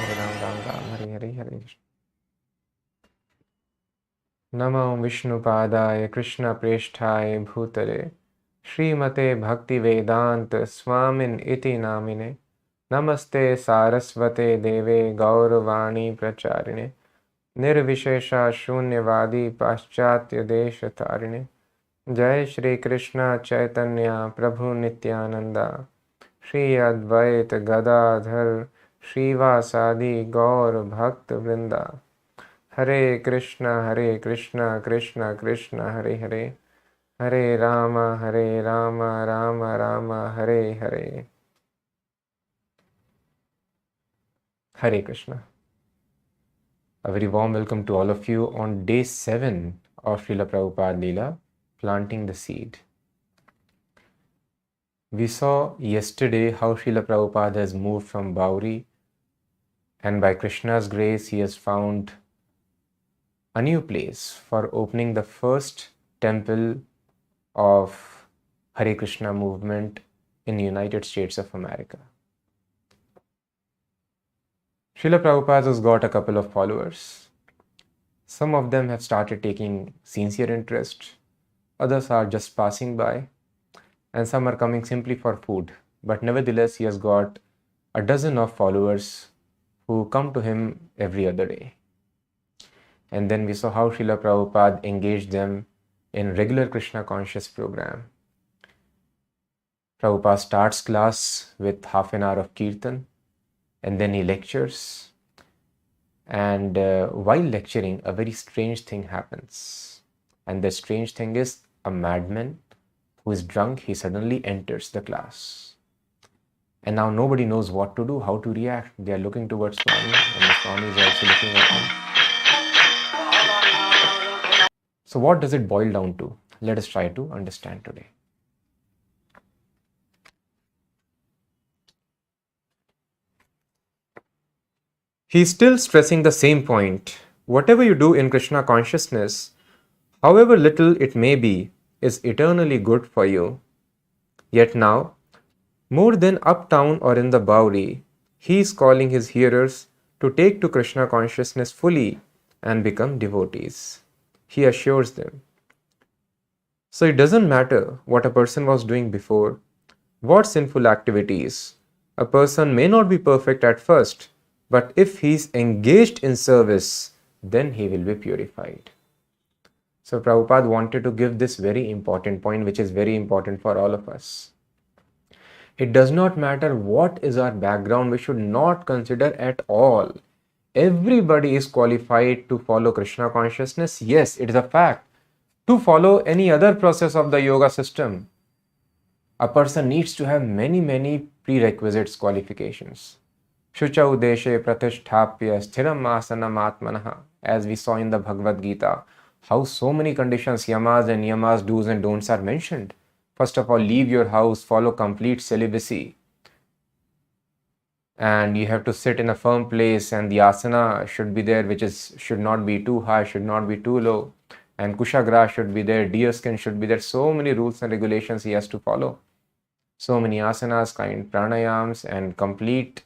Hare Ram Ram Ram Hare Hare Hare Krishna. Namo Vishnu Padaya Krishna Preshthaya Bhutale Srimate Bhakti Vedanta Swamin Iti Namine Namaste Sarasvate Deve Gauravani Pracharine Nirvishesha Shunyavadi Paschatya Desha Tarine Jai Shri Krishna Chaitanya Prabhu Nityananda Shri Advaita Gadadhar Srivasadi Gaur Bhakta Vrinda Hare Krishna Krishna Krishna Hare Hare Hare Rama Rama Rama Hare Hare. Hare Krishna. A very warm welcome to all of you on day 7 of Srila Prabhupada Lila, planting the seed. We saw yesterday how Srila Prabhupada has moved from Bauri, and by Krishna's grace he has found a new place for opening the first temple of Hare Krishna movement in the United States of America. Srila Prabhupada has got a couple of followers. Some of them have started taking sincere interest, others are just passing by, and some are coming simply for food. But nevertheless, he has got a dozen of followers who come to him every other day. And then we saw how Srila Prabhupada engaged them in regular Krishna conscious program. Prabhupada starts class with half an hour of kirtan, and then he lectures. And while lecturing, a very strange thing happens. And the strange thing is, a madman who is drunk, he suddenly enters the class. And now nobody knows what to do, how to react. They are looking towards Swami, and the Swami is also looking at them. So what does it boil down to? Let us try to understand today. He is still stressing the same point. Whatever you do in Krishna consciousness, however little it may be, is eternally good for you. Yet now, more than uptown or in the Bauri, he is calling his hearers to take to Krishna consciousness fully and become devotees. He assures them. So it doesn't matter what a person was doing before, what sinful activities. A person may not be perfect at first, but if he is engaged in service, then he will be purified. So Prabhupada wanted to give this very important point, which is very important for all of us. It does not matter what is our background, we should not consider at all. Everybody is qualified to follow Krishna consciousness. Yes, it is a fact. To follow any other process of the yoga system, a person needs to have many prerequisites, qualifications. Shucha udeshe pratisthapya sthiram asanam atmanaha, as we saw in the Bhagavad Gita, how so many conditions, yamas and niyamas, do's and don'ts are mentioned. First of all, leave your house, follow complete celibacy. And you have to sit in a firm place, and the asana should be there, which should not be too high, should not be too low. And kushagra should be there, deer skin should be there. So many rules and regulations he has to follow. So many asanas, kind pranayams, and complete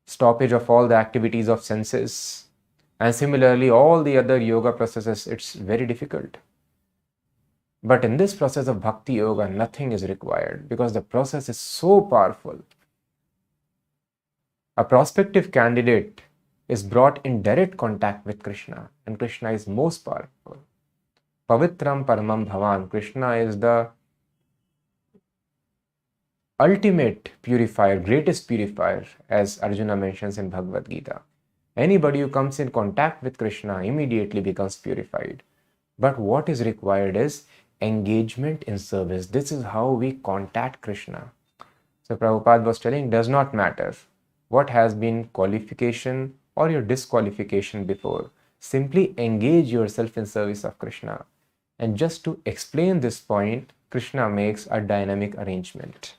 stoppage of all the activities of senses. And similarly, all the other yoga processes, it's very difficult. But in this process of bhakti yoga, nothing is required because the process is so powerful. A prospective candidate is brought in direct contact with Krishna, and Krishna is most powerful. Pavitram Paramam Bhavan. Krishna is the ultimate purifier, greatest purifier, as Arjuna mentions in Bhagavad Gita. Anybody who comes in contact with Krishna immediately becomes purified. But what is required is engagement in service. This is how we contact Krishna. So Prabhupada was telling, does not matter what has been qualification or your disqualification before. Simply engage yourself in service of Krishna. And just to explain this point, Krishna makes a dynamic arrangement.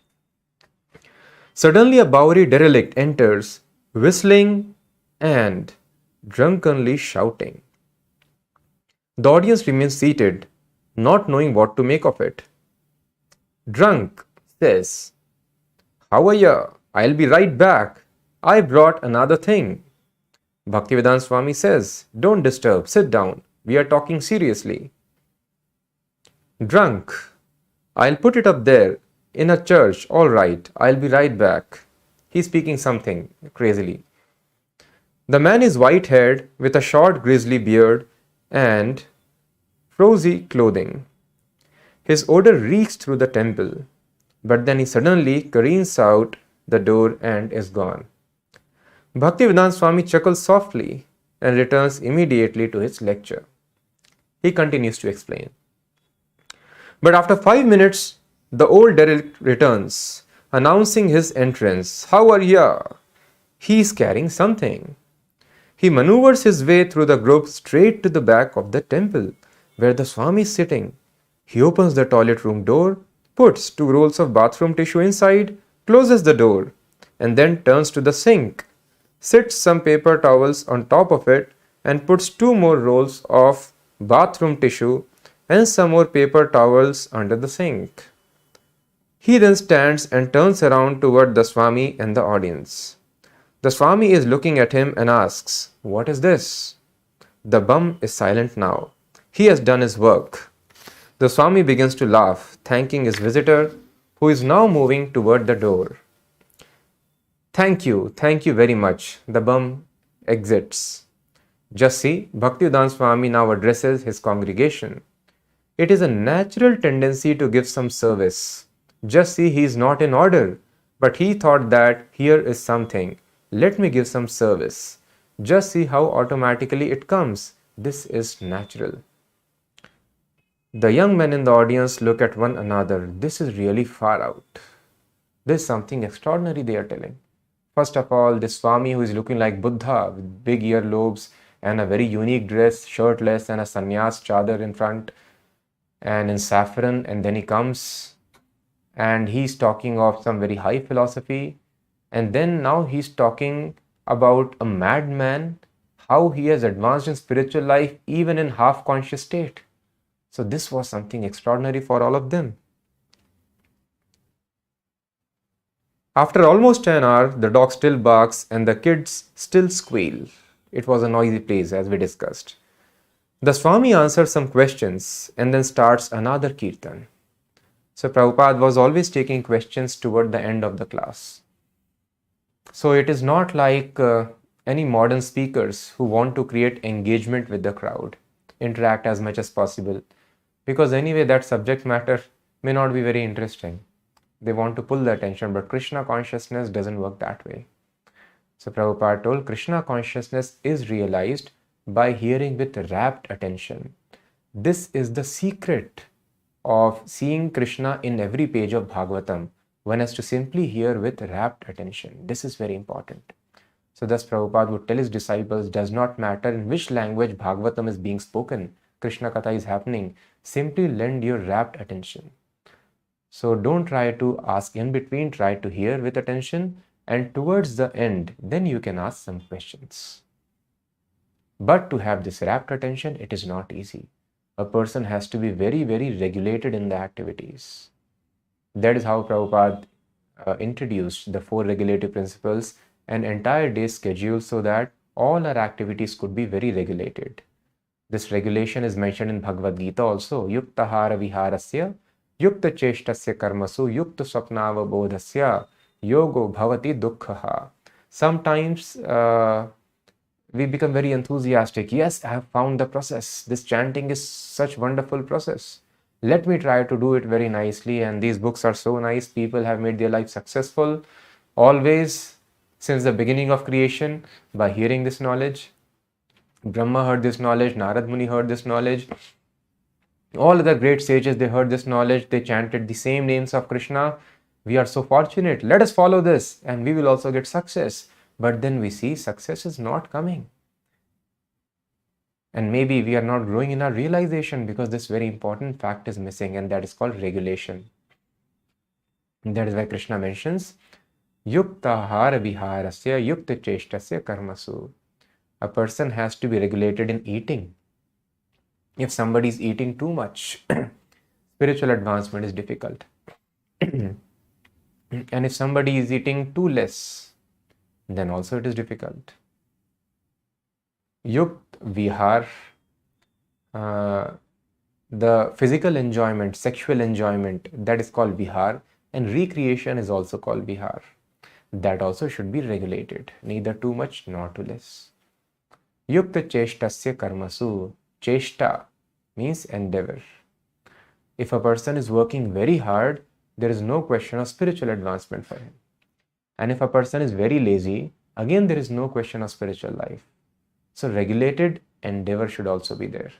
Suddenly a Bauri derelict enters, whistling and drunkenly shouting. The audience remains seated, not knowing what to make of it. Drunk says, "How are ya? I'll be right back. I brought another thing. Bhaktivedanta Swami says, don't disturb, sit down. We are talking seriously. Drunk. I'll put it up there. In a church. All right. I'll be right back. He's speaking something crazily. The man is white-haired with a short grizzly beard and frosy clothing. His odor reeks through the temple, but then he suddenly careens out the door and is gone. Bhaktivedanta Swami chuckles softly and returns immediately to his lecture. He continues to explain. But after 5 minutes, the old derelict returns, announcing his entrance. How are ya? He is carrying something. He maneuvers his way through the group straight to the back of the temple, where the Swami is sitting. He opens the toilet room door, puts 2 rolls of bathroom tissue inside, closes the door, and then turns to the sink, sits some paper towels on top of it, and puts 2 more rolls of bathroom tissue and some more paper towels under the sink. He then stands and turns around toward the Swami and the audience. The Swami is looking at him and asks, "What is this?" The bum is silent now. He has done his work. The Swami begins to laugh, thanking his visitor, who is now moving toward the door. Thank you very much. The bum exits. Just see, Bhaktivedanta Swami now addresses his congregation. It is a natural tendency to give some service. Just see, he is not in order, but he thought that here is something. Let me give some service. Just see how automatically it comes. This is natural. The young men in the audience look at one another. This is really far out. This is something extraordinary they are telling. First of all, this Swami who is looking like Buddha with big earlobes and a very unique dress, shirtless, and a sannyas chadar in front and in saffron, and then he comes and he's talking of some very high philosophy, and then now he's talking about a madman, how he has advanced in spiritual life even in half-conscious state. So this was something extraordinary for all of them. After almost an hour, the dog still barks and the kids still squeal. It was a noisy place, as we discussed. The Swami answers some questions and then starts another kirtan. So Prabhupada was always taking questions toward the end of the class. So it is not like any modern speakers who want to create engagement with the crowd, interact as much as possible, because anyway that subject matter may not be very interesting. They want to pull the attention, but Krishna consciousness doesn't work that way. So Prabhupada told Krishna consciousness is realized by hearing with rapt attention. This is the secret of seeing Krishna in every page of Bhagavatam. One has to simply hear with rapt attention. This is very important. So thus Prabhupada would tell his disciples, does not matter in which language Bhagavatam is being spoken, Krishna Katha is happening, simply lend your rapt attention. So don't try to ask in between, try to hear with attention, and towards the end, then you can ask some questions. But to have this rapt attention, it is not easy. A person has to be very, very regulated in the activities. That is how Prabhupada introduced the 4 regulative principles, an entire day schedule, so that all our activities could be very regulated. This regulation is mentioned in Bhagavad Gita also. Yukta hara viharasya, yukta cheshtasya karmasu, yukta swapnava bodhasya, yogo bhavati dukkhaha. Sometimes we become very enthusiastic. Yes, I have found the process. This chanting is such wonderful process. Let me try to do it very nicely. And these books are so nice. People have made their life successful always since the beginning of creation by hearing this knowledge. Brahma heard this knowledge. Narad Muni heard this knowledge. All other great sages, they heard this knowledge. They chanted the same names of Krishna. We are so fortunate. Let us follow this and we will also get success. But then we see success is not coming. And maybe we are not growing in our realization because this very important fact is missing, and that is called regulation. And that is why Krishna mentions Yukta hara viharasya yukta cheshtasya karmasu. A person has to be regulated in eating. If somebody is eating too much, spiritual advancement is difficult. And if somebody is eating too less, then also it is difficult. Yukt, vihar, the physical enjoyment, sexual enjoyment, that is called vihar, and recreation is also called vihar. That also should be regulated, neither too much nor too less. Yukta cheshtasya karmasu. Cheshta means endeavor. If a person is working very hard, there is no question of spiritual advancement for him. And if a person is very lazy, again there is no question of spiritual life. So regulated endeavor should also be there.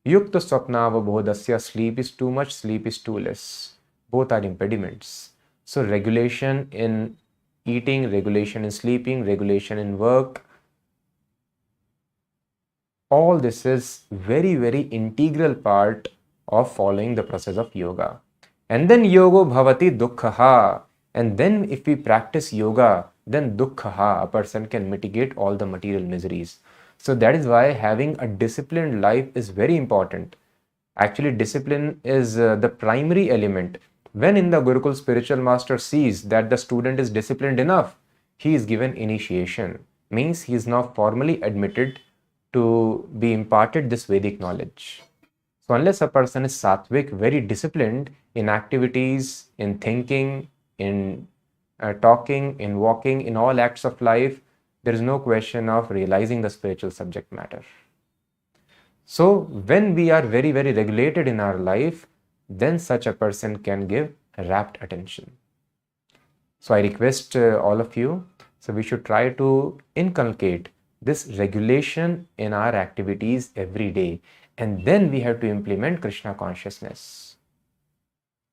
Yukta swapnavabodhasya. Sleep is too much, sleep is too less. Both are impediments. So regulation in eating, regulation in sleeping, regulation in work, all this is very, very integral part of following the process of yoga. And then yogo bhavati dukkhaha. And then if we practice yoga, then dukkhaha, a person can mitigate all the material miseries. So that is why having a disciplined life is very important. Actually, discipline is the primary element. When in the Gurukul, spiritual master sees that the student is disciplined enough, he is given initiation. Means he is now formally admitted to be imparted this Vedic knowledge. So unless a person is sattvic, very disciplined in activities, in thinking, in talking, in walking, in all acts of life, there is no question of realizing the spiritual subject matter. So when we are very, very regulated in our life, then such a person can give rapt attention. So I request all of you, so we should try to inculcate this regulation in our activities every day, and then we have to implement Krishna consciousness.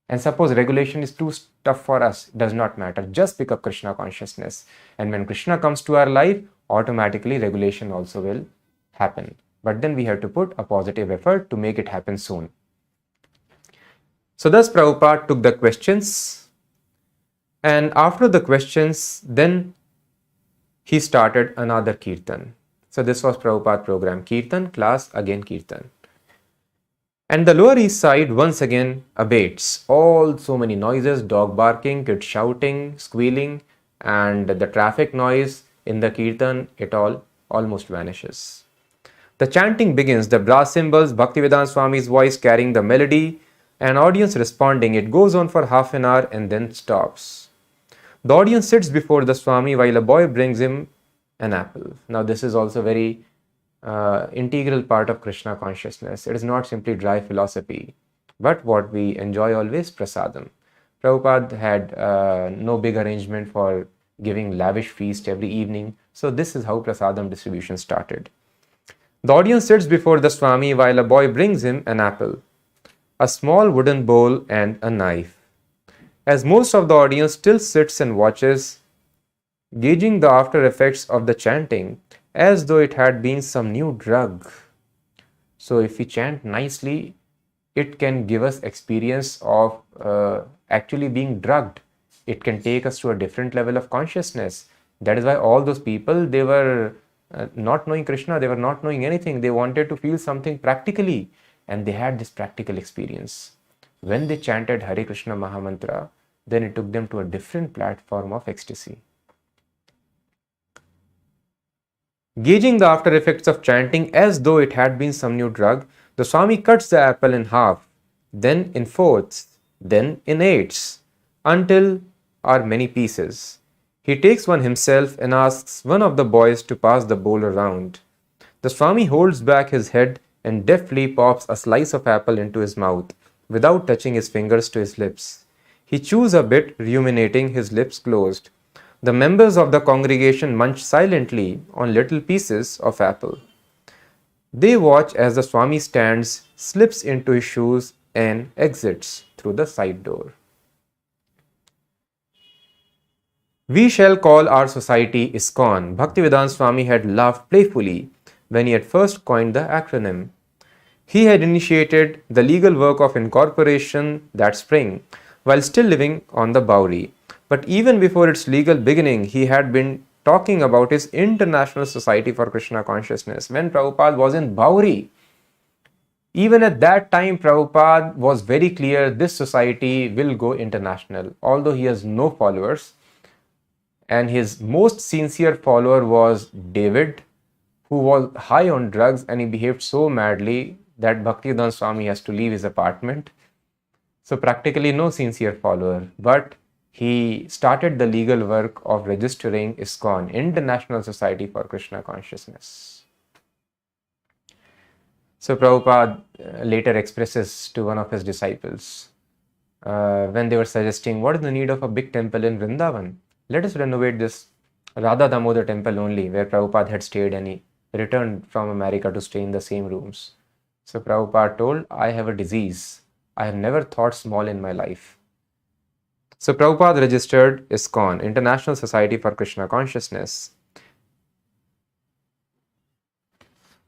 And suppose regulation is too tough for us, does not matter, just pick up Krishna consciousness, and when Krishna comes to our life, automatically regulation also will happen. But then we have to put a positive effort to make it happen soon. So thus Prabhupada took the questions, and after the questions, then he started another kirtan. So this was Prabhupada program. Kirtan, class, again kirtan. And the Lower East Side once again abates. All so many noises, dog barking, kids shouting, squealing, and the traffic noise in the kirtan, it all almost vanishes. The chanting begins, the brass cymbals, Bhaktivedanta Swami's voice carrying the melody, and audience responding. It goes on for half an hour and then stops. The audience sits before the Swami while a boy brings him an apple. Now this is also very integral part of Krishna consciousness. It is not simply dry philosophy, but what we enjoy always, prasadam. Prabhupada had no big arrangement for giving lavish feast every evening. So this is how prasadam distribution started. The audience sits before the Swami while a boy brings him an apple, a small wooden bowl and a knife. As most of the audience still sits and watches, gauging the after effects of the chanting as though it had been some new drug. So if we chant nicely, it can give us experience of actually being drugged. It can take us to a different level of consciousness. That is why all those people, they were not knowing Krishna, they were not knowing anything. They wanted to feel something practically, and they had this practical experience. When they chanted Hare Krishna Mahamantra, then it took them to a different platform of ecstasy. Gauging the after effects of chanting as though it had been some new drug, the Swami cuts the apple in half, then in fourths, then in eighths, until are many pieces. He takes one himself and asks one of the boys to pass the bowl around. The Swami holds back his head and deftly pops a slice of apple into his mouth, without touching his fingers to his lips. He chews a bit, ruminating, his lips closed. The members of the congregation munch silently on little pieces of apple. They watch as the Swami stands, slips into his shoes, and exits through the side door. We shall call our society ISKCON. Bhaktivedanta Swami had laughed playfully when he had first coined the acronym. He had initiated the legal work of incorporation that spring, while still living on the Bowery. But even before its legal beginning, he had been talking about his International Society for Krishna Consciousness. When Prabhupada was in Bowery, even at that time, Prabhupada was very clear this society will go international. Although he has no followers, and his most sincere follower was David, who was high on drugs and he behaved so madly that Bhaktivedanta Swami has to leave his apartment. So practically no sincere follower, but he started the legal work of registering ISKCON, International Society for Krishna Consciousness. So Prabhupada later expresses to one of his disciples, when they were suggesting, what is the need of a big temple in Vrindavan? Let us renovate this Radha Damodar temple only, where Prabhupada had stayed and he returned from America to stay in the same rooms. So Prabhupada told, I have a disease. I have never thought small in my life. So Prabhupada registered ISKCON, International Society for Krishna Consciousness.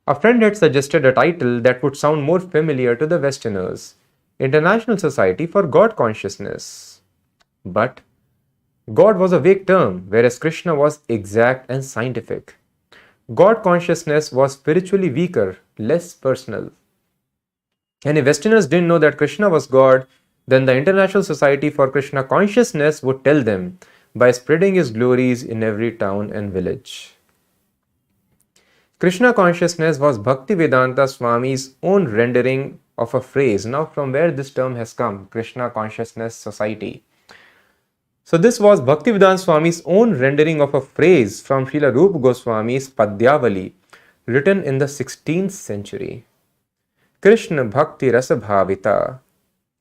A friend had suggested a title that would sound more familiar to the Westerners, International Society for God Consciousness. But God was a vague term, whereas Krishna was exact and scientific. God consciousness was spiritually weaker, less personal. And if Westerners didn't know that Krishna was God, then the International Society for Krishna Consciousness would tell them by spreading his glories in every town and village. Krishna consciousness was Bhaktivedanta Swami's own rendering of a phrase. Now, from where this term has come, Krishna Consciousness Society. So this was Bhaktivedanta Swami's own rendering of a phrase from Srila Rupa Goswami's Padyavali, written in the 16th century. Krishna Bhakti Rasa Bhavita.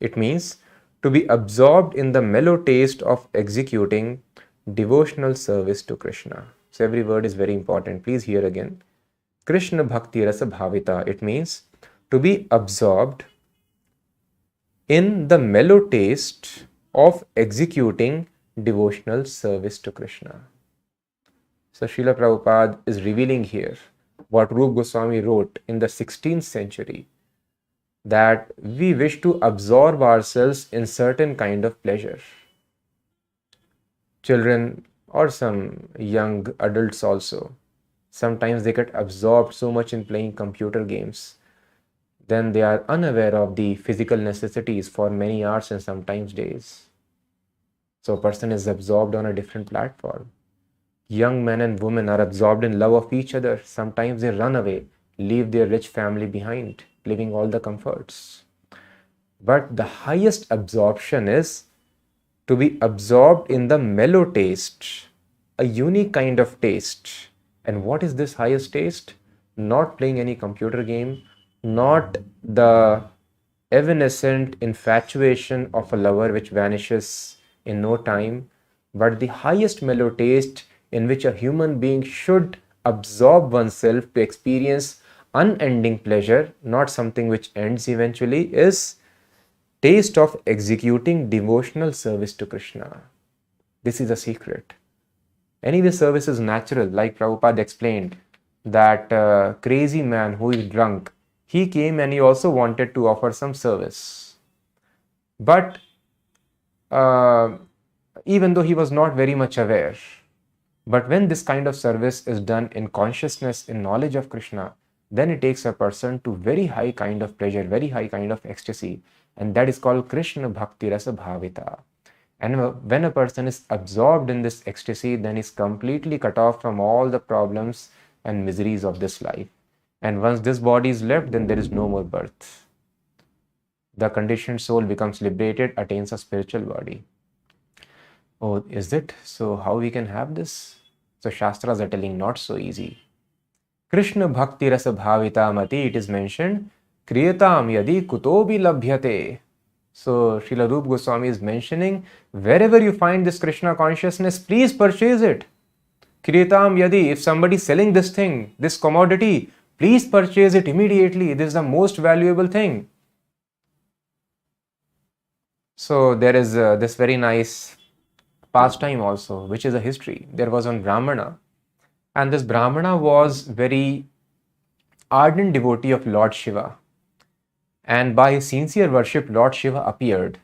It means to be absorbed in the mellow taste of executing devotional service to Krishna. So every word is very important. Please hear again. Krishna Bhakti Rasa Bhavita. It means to be absorbed in the mellow taste of executing devotional service to Krishna. So Srila Prabhupada is revealing here what Rupa Goswami wrote in the 16th century, that we wish to absorb ourselves in certain kind of pleasure. Children or some young adults also, sometimes they get absorbed so much in playing computer games, then they are unaware of the physical necessities for many hours and sometimes days. So a person is absorbed on a different platform. Young men and women are absorbed in love of each other. Sometimes they run away, leave their rich family behind, living all the comforts. But the highest absorption is to be absorbed in the mellow taste, a unique kind of taste. And what is this highest taste? Not playing any computer game, not the evanescent infatuation of a lover which vanishes in no time, but the highest mellow taste in which a human being should absorb oneself to experience unending pleasure, not something which ends eventually, is taste of executing devotional service to Krishna. This is a secret. Anyway, service is natural, like Prabhupada explained, that crazy man who is drunk, he came and he also wanted to offer some service. But even though he was not very much aware, but when this kind of service is done in consciousness, in knowledge of Krishna, then it takes a person to very high kind of pleasure, very high kind of ecstasy, and that is called Krishna Bhakti Rasa Bhavita. And when a person is absorbed in this ecstasy, then is completely cut off from all the problems and miseries of this life. And once this body is left, then there is no more birth. The conditioned soul becomes liberated, attains a spiritual body. Oh, is it? So how we can have this? So Shastras are telling not so easy. Krishna Bhakti Rasa Bhavita Mati, it is mentioned, Kriyatam Yadi Kutobi Labhyate. So Srila Rupa Goswami is mentioning, wherever you find this Krishna consciousness, please purchase it. Kriyatam Yadi, if somebody is selling this thing, this commodity, please purchase it immediately. This is the most valuable thing. So there is this very nice pastime also, which is a history. There was one Brahmana, and this Brahmana was very ardent devotee of Lord Shiva. And by his sincere worship, Lord Shiva appeared.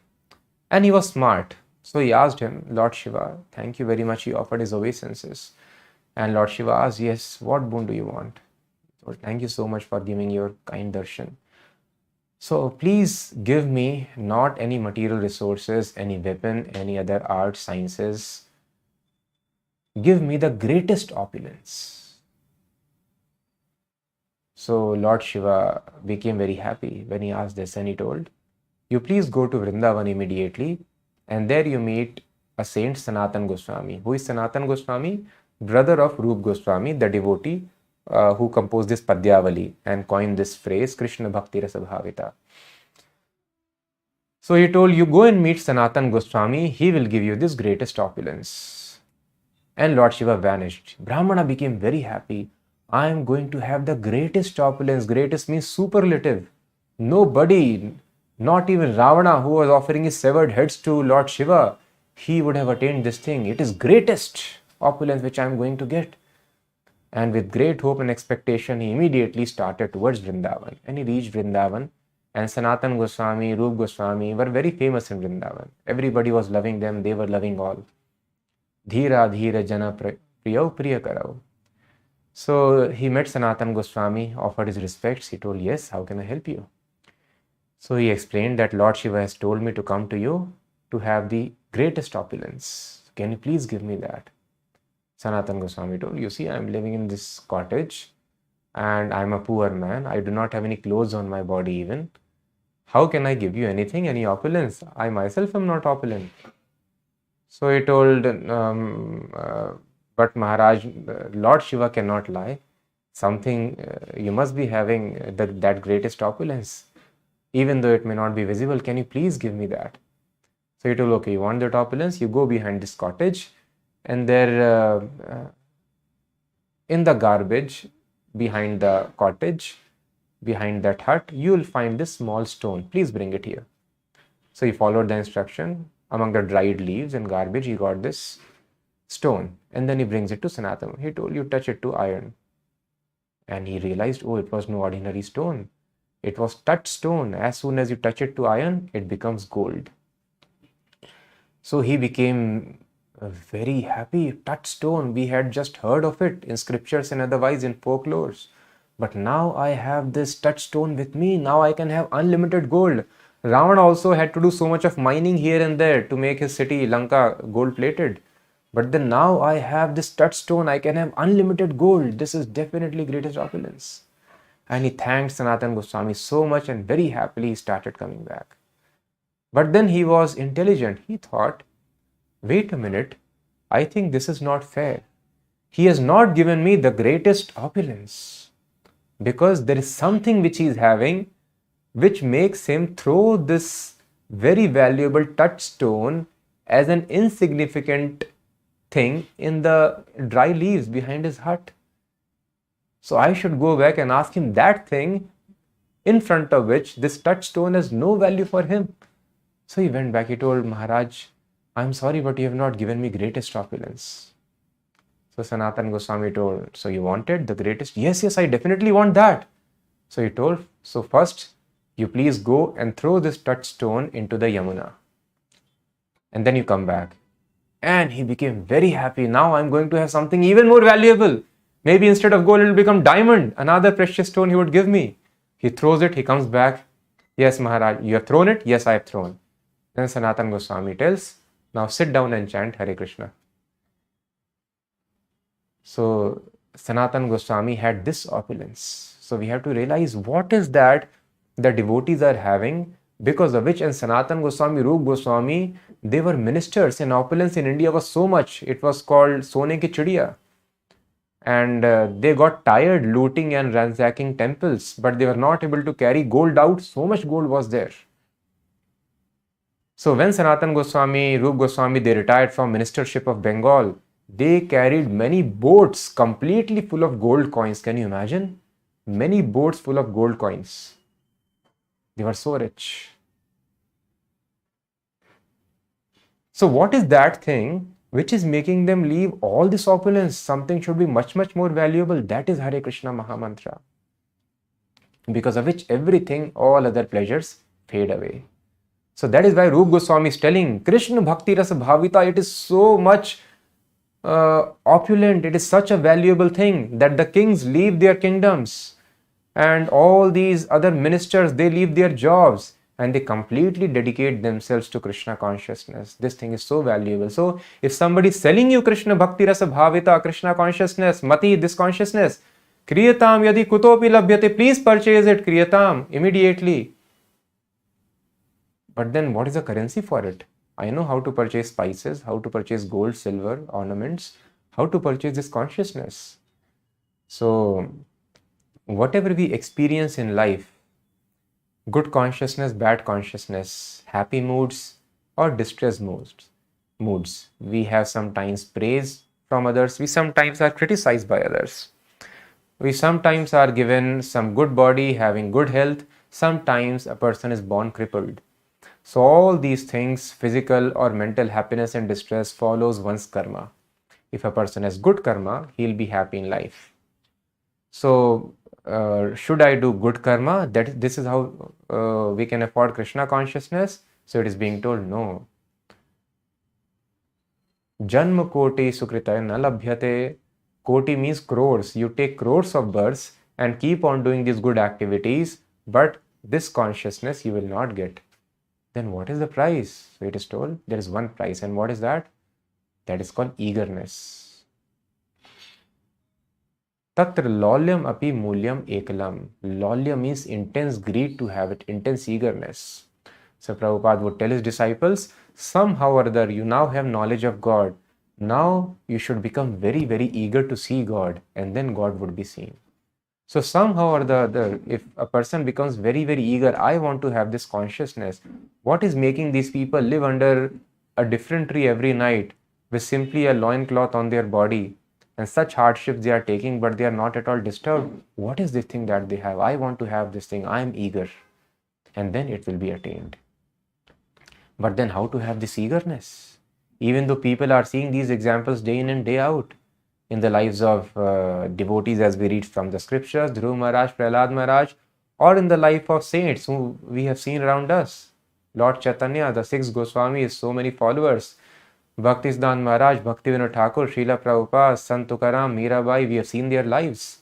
And he was smart. So he asked him, Lord Shiva, thank you very much. He offered his obeisances. And Lord Shiva asked, yes, what boon do you want? So thank you so much for giving your kind darshan. So please give me not any material resources, any weapon, any other art, sciences, give me the greatest opulence. So Lord Shiva became very happy when he asked this, and he told, you please go to Vrindavan immediately, and there you meet a saint, Sanatan Goswami. Who is Sanatan Goswami? Brother of Rup Goswami, the devotee who composed this Padyavali and coined this phrase, Krishna Bhakti Rasa Bhavita. So he told, you go and meet Sanatan Goswami, he will give you this greatest opulence. And Lord Shiva vanished. Brahmana became very happy. I am going to have the greatest opulence. Greatest means superlative. Nobody, not even Ravana, who was offering his severed heads to Lord Shiva, he would have attained this thing. It is greatest opulence which I am going to get. And with great hope and expectation, he immediately started towards Vrindavan. And he reached Vrindavan. And Sanatan Goswami, Rup Goswami were very famous in Vrindavan. Everybody was loving them. They were loving all. Dhira dhira jana priyau priya karau. So he met Sanatan Goswami, offered his respects. He told, yes, how can I help you? So he explained that Lord Shiva has told me to come to you to have the greatest opulence. Can you please give me that? Sanatan Goswami told, you see, I am living in this cottage and I am a poor man. I do not have any clothes on my body even. How can I give you anything, any opulence? I myself am not opulent. So he told, but Maharaj, Lord Shiva cannot lie. Something, you must be having that greatest opulence. Even though it may not be visible, can you please give me that? So he told, okay, you want that opulence? You go behind this cottage, and there in the garbage behind the cottage, behind that hut, you will find this small stone. Please bring it here. So he followed the instruction. Among the dried leaves and garbage, he got this stone, and then he brings it to Sanatan. He told, you touch it to iron. And he realized, oh, it was no ordinary stone. It was touchstone. As soon as you touch it to iron, it becomes gold. So he became very happy. Touchstone, we had just heard of it in scriptures and otherwise in folklores. But now I have this touchstone with me. Now I can have unlimited gold. Ravana also had to do so much of mining here and there to make his city Lanka gold plated. But then now I have this touchstone. I can have unlimited gold. This is definitely greatest opulence. And he thanked Sanatan Goswami so much, and very happily he started coming back. But then he was intelligent. He thought, wait a minute, I think this is not fair. He has not given me the greatest opulence, because there is something which he is having which makes him throw this very valuable touchstone as an insignificant thing in the dry leaves behind his hut. So I should go back and ask him that thing in front of which this touchstone has no value for him. So he went back. He told Maharaj, I'm sorry, but you have not given me greatest opulence. So Sanatan Goswami told, so you wanted the greatest? Yes, yes, I definitely want that. So he told, so first, you please go and throw this touchstone into the Yamuna. And then you come back. And he became very happy. Now I'm going to have something even more valuable. Maybe instead of gold, it will become diamond. Another precious stone he would give me. He throws it. He comes back. Yes, Maharaj, you have thrown it? Yes, I have thrown. Then Sanatan Goswami tells, now sit down and chant Hare Krishna. So Sanatan Goswami had this opulence. So we have to realize what is that the devotees are having, because of which, and Sanatan Goswami, Rup Goswami, they were ministers, and opulence in India was so much. It was called Sone ki Chidiya. And they got tired looting and ransacking temples, but they were not able to carry gold out. So much gold was there. So when Sanatan Goswami, Rup Goswami, they retired from ministership of Bengal, they carried many boats completely full of gold coins. Can you imagine? Many boats full of gold coins. They were so rich. So what is that thing which is making them leave all this opulence? Something should be much, much more valuable. That is Hare Krishna Mahamantra. Because of which everything, all other pleasures fade away. So that is why Rup Goswami is telling, Krishna Bhakti Rasa Bhavita, it is so much opulent. It is such a valuable thing that the kings leave their kingdoms. And all these other ministers, they leave their jobs. and they completely dedicate themselves to Krishna consciousness. This thing is so valuable. So if somebody is selling you Krishna Bhakti Rasa Bhavita, Krishna consciousness, Mati, this consciousness, Kriyatam yadi kutopi labhyate, please purchase it, Kriyatam, immediately. But then what is the currency for it? I know how to purchase spices, how to purchase gold, silver, ornaments, how to purchase this consciousness. So whatever we experience in life, good consciousness, bad consciousness, happy moods or distressed moods. We have sometimes praise from others. We sometimes are criticized by others. We sometimes are given some good body, having good health. Sometimes a person is born crippled. So all these things, physical or mental happiness and distress, follows one's karma. If a person has good karma, he'll be happy in life. So should I do good karma? This is how we can afford Krishna consciousness. So it is being told, no. Janma koti sukritaya na labhyate. Koti means crores. You take crores of births and keep on doing these good activities, but this consciousness you will not get. Then what is the price? So it is told there is one price. And what is that? That is called eagerness. Tatra lolyam api mulyam ekalam. Lolya means intense greed to have it, intense eagerness. So Prabhupada would tell his disciples, somehow or other you now have knowledge of God. Now you should become very, very eager to see God, and then God would be seen. So somehow or the other, if a person becomes very, very eager, I want to have this consciousness. What is making these people live under a different tree every night with simply a loincloth on their body, and such hardships they are taking, but they are not at all disturbed? What is this thing that they have? I want to have this thing. I am eager. And then it will be attained. But then how to have this eagerness? Even though people are seeing these examples day in and day out in the lives of devotees, as we read from the scriptures, Dhruv Maharaj, Prahlad Maharaj, or in the life of saints who we have seen around us. Lord Chaitanya, the 6 Goswamis, so many followers, Bhaktisdan Maharaj, Bhaktivinoda Thakur, Srila Prabhupada, Sant Tukaram, Mirabai, we have seen their lives.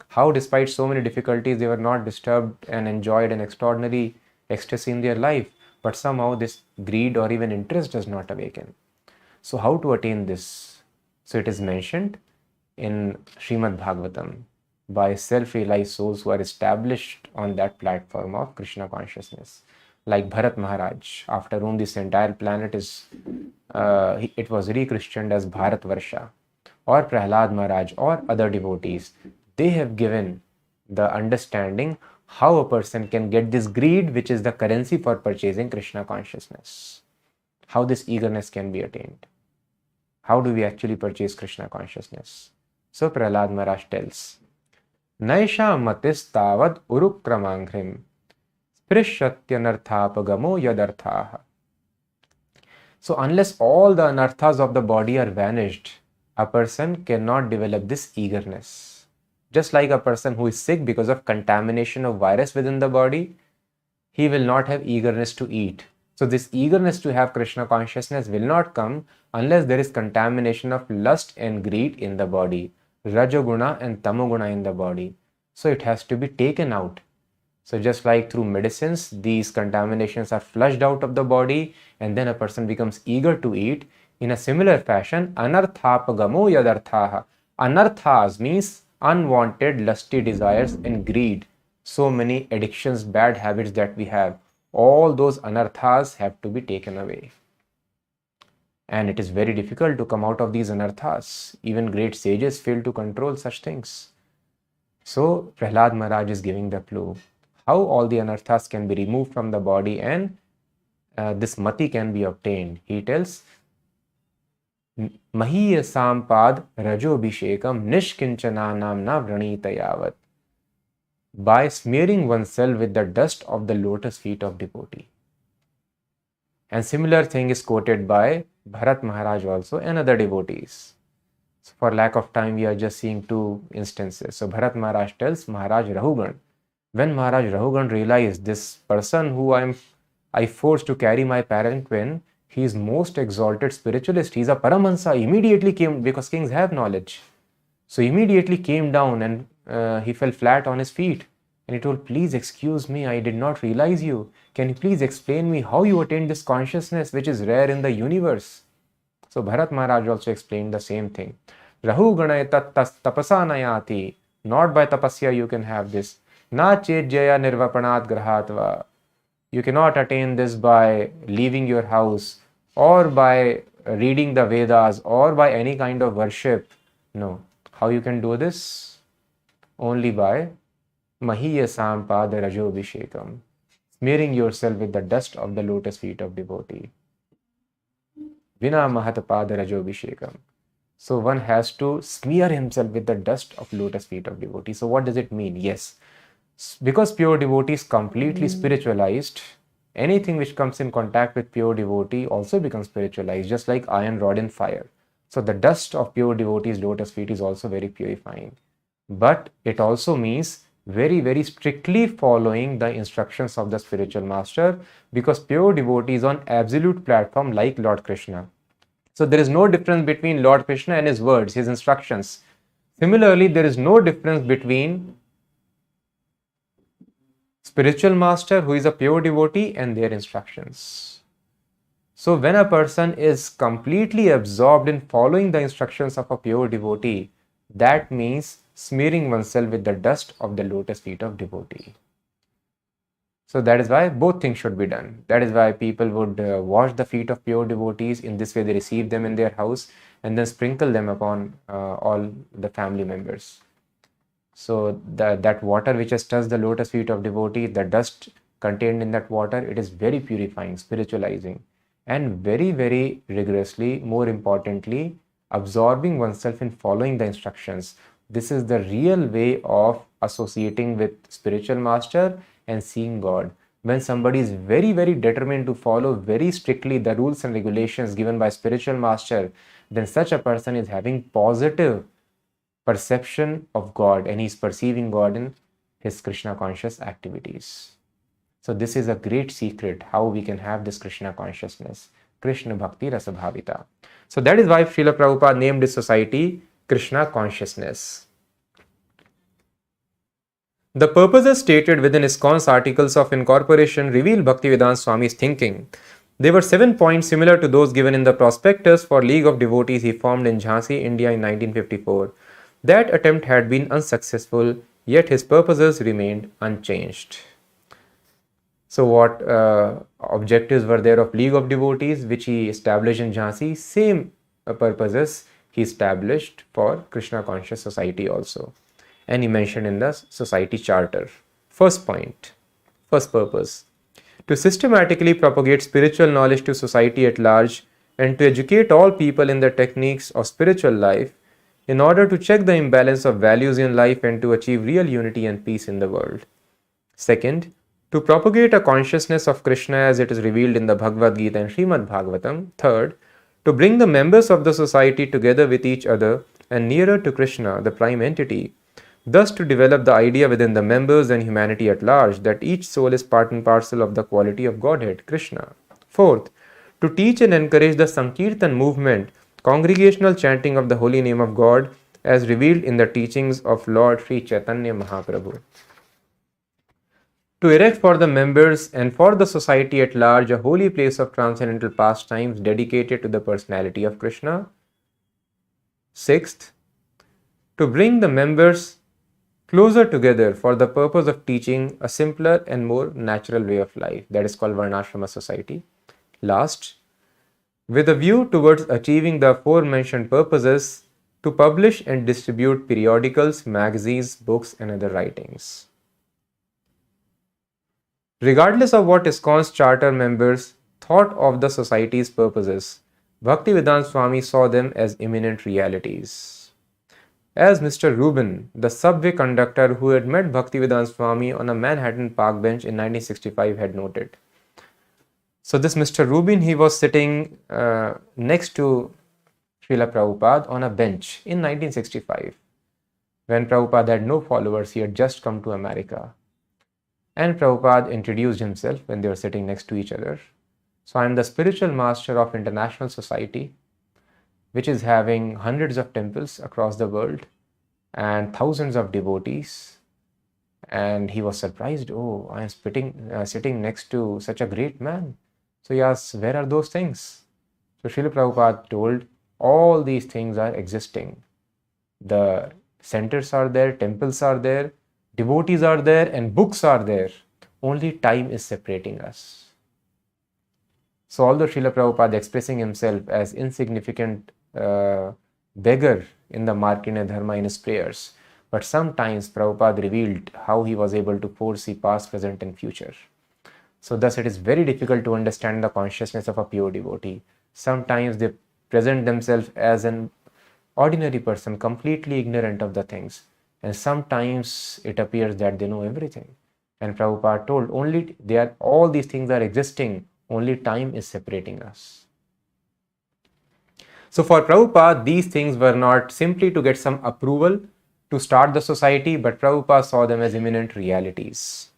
How despite so many difficulties, they were not disturbed and enjoyed an extraordinary ecstasy in their life. But somehow this greed or even interest does not awaken. So how to attain this? So it is mentioned in Srimad Bhagavatam by self-realized souls who are established on that platform of Krishna consciousness. Like Bharat Maharaj, after whom this entire planet is, it was re-Christianed as Bharat Varsha, or Prahlad Maharaj or other devotees. They have given the understanding how a person can get this greed, which is the currency for purchasing Krishna consciousness. How this eagerness can be attained. How do we actually purchase Krishna consciousness? So Prahlad Maharaj tells, Naisha matis tavad urukramangrim prishatyanarthapagamo yadarthaha. So unless all the anarthas of the body are vanished, a person cannot develop this eagerness. Just like a person who is sick because of contamination of virus within the body, he will not have eagerness to eat. So this eagerness to have Krishna consciousness will not come unless there is contamination of lust and greed in the body, Rajoguna and Tamoguna in the body. So it has to be taken out. So just like through medicines, these contaminations are flushed out of the body and then a person becomes eager to eat. In a similar fashion, anarthapagamo yadarthaha. Anarthas means unwanted lusty desires and greed. So many addictions, bad habits that we have, all those anarthas have to be taken away. And it is very difficult to come out of these anarthas. Even great sages fail to control such things. So Prahlad Maharaj is giving the clue how all the anarthas can be removed from the body and this mati can be obtained. He tells, Mahiya sampad rajobhishekam nishkinchananam na vranitayavat. By smearing oneself with the dust of the lotus feet of devotee. And similar thing is quoted by Bharat Maharaj also and other devotees. So for lack of time, we are just seeing 2 instances. So Bharat Maharaj tells Maharaj Rahugan. When Maharaj Rahugan realized this person who I forced to carry my palanquin, he is most exalted spiritualist. He is a Paramahansa. Immediately came, because kings have knowledge. So immediately came down and he fell flat on his feet And he told, please excuse me, I did not realize you. Can you please explain me how you attained this consciousness which is rare in the universe? So Bharat Maharaj also explained the same thing. Rahu ganay tat tapasa nayati. Not by tapasya you can have this. Na chejjaya nirvapanat grahatva. You cannot attain this by leaving your house or by reading the Vedas or by any kind of worship. No. How you can do this? Only by Mahiyasam Pada Rajobhishekam. Smearing yourself with the dust of the lotus feet of devotee. Vina Mahatapada Rajobhishekam. So one has to smear himself with the dust of lotus feet of devotee. So what does it mean? Yes. Because pure devotee is completely spiritualized, anything which comes in contact with pure devotee also becomes spiritualized, just like iron rod in fire. So the dust of pure devotee's lotus feet is also very purifying. But it also means very, very strictly following the instructions of the spiritual master, because pure devotee is on absolute platform like Lord Krishna. So there is no difference between Lord Krishna and his words, his instructions. Similarly, there is no difference between spiritual master who is a pure devotee and their instructions. So when a person is completely absorbed in following the instructions of a pure devotee, that means smearing oneself with the dust of the lotus feet of devotee. So that is why both things should be done. That is why people would wash the feet of pure devotees. In this way they receive them in their house and then sprinkle them upon all the family members. So that water which has touched the lotus feet of devotee, the dust contained in that water, it is very purifying, spiritualizing, and very, very rigorously, more importantly, absorbing oneself in following the instructions. This is the real way of associating with spiritual master and seeing God. When somebody is very, very determined to follow very strictly the rules and regulations given by spiritual master, then such a person is having positive perception of God and he is perceiving God in his Krishna conscious activities. So this is a great secret how we can have this Krishna consciousness, Krishna Bhakti Rasa Bhavita. So that is why Srila Prabhupada named his society Krishna Consciousness. The purposes stated within ISKCON's articles of incorporation reveal Bhaktivedanta Swami's thinking. There were 7 points similar to those given in the prospectus for League of Devotees he formed in Jhansi, India in 1954. That attempt had been unsuccessful, yet his purposes remained unchanged. So what objectives were there of League of Devotees which he established in Jhansi? Same purposes he established for Krishna Conscious Society also. And he mentioned in the society charter. First point, first purpose, to systematically propagate spiritual knowledge to society at large and to educate all people in the techniques of spiritual life in order to check the imbalance of values in life and to achieve real unity and peace in the world. Second, to propagate a consciousness of Krishna as it is revealed in the Bhagavad Gita and Srimad Bhagavatam. Third, to bring the members of the society together with each other and nearer to Krishna, the prime entity, thus to develop the idea within the members and humanity at large that each soul is part and parcel of the quality of Godhead, Krishna. Fourth, to teach and encourage the Sankirtan movement, congregational chanting of the holy name of God as revealed in the teachings of Lord Sri Chaitanya Mahaprabhu. To erect for the members and for the society at large a holy place of transcendental pastimes dedicated to the personality of Krishna. Sixth, to bring the members closer together for the purpose of teaching a simpler and more natural way of life, that is called Varnashrama society. Last, with a view towards achieving the aforementioned purposes, to publish and distribute periodicals, magazines, books and other writings. Regardless of what ISKCON's charter members thought of the society's purposes, Bhaktivedanta Swami saw them as imminent realities. As Mr. Rubin, the subway conductor who had met Bhaktivedanta Swami on a Manhattan park bench in 1965 had noted. So this Mr. Rubin, he was sitting next to Srila Prabhupada on a bench in 1965. When Prabhupada had no followers, he had just come to America. And Prabhupada introduced himself when they were sitting next to each other. So I am the spiritual master of International Society, which is having hundreds of temples across the world and thousands of devotees. And he was surprised. Oh, I am sitting next to such a great man. So he asked, where are those things? So Srila Prabhupada told, all these things are existing. The centers are there, temples are there, devotees are there, and books are there. Only time is separating us. So although Srila Prabhupada expressing himself as insignificant beggar in the Markandeya Dharma in his prayers, but sometimes Prabhupada revealed how he was able to foresee past, present, and future. So thus it is very difficult to understand the consciousness of a pure devotee. Sometimes they present themselves as an ordinary person, completely ignorant of the things. And sometimes it appears that they know everything. And Prabhupada told, all these things are existing, only time is separating us. So for Prabhupada, these things were not simply to get some approval to start the society, but Prabhupada saw them as imminent realities.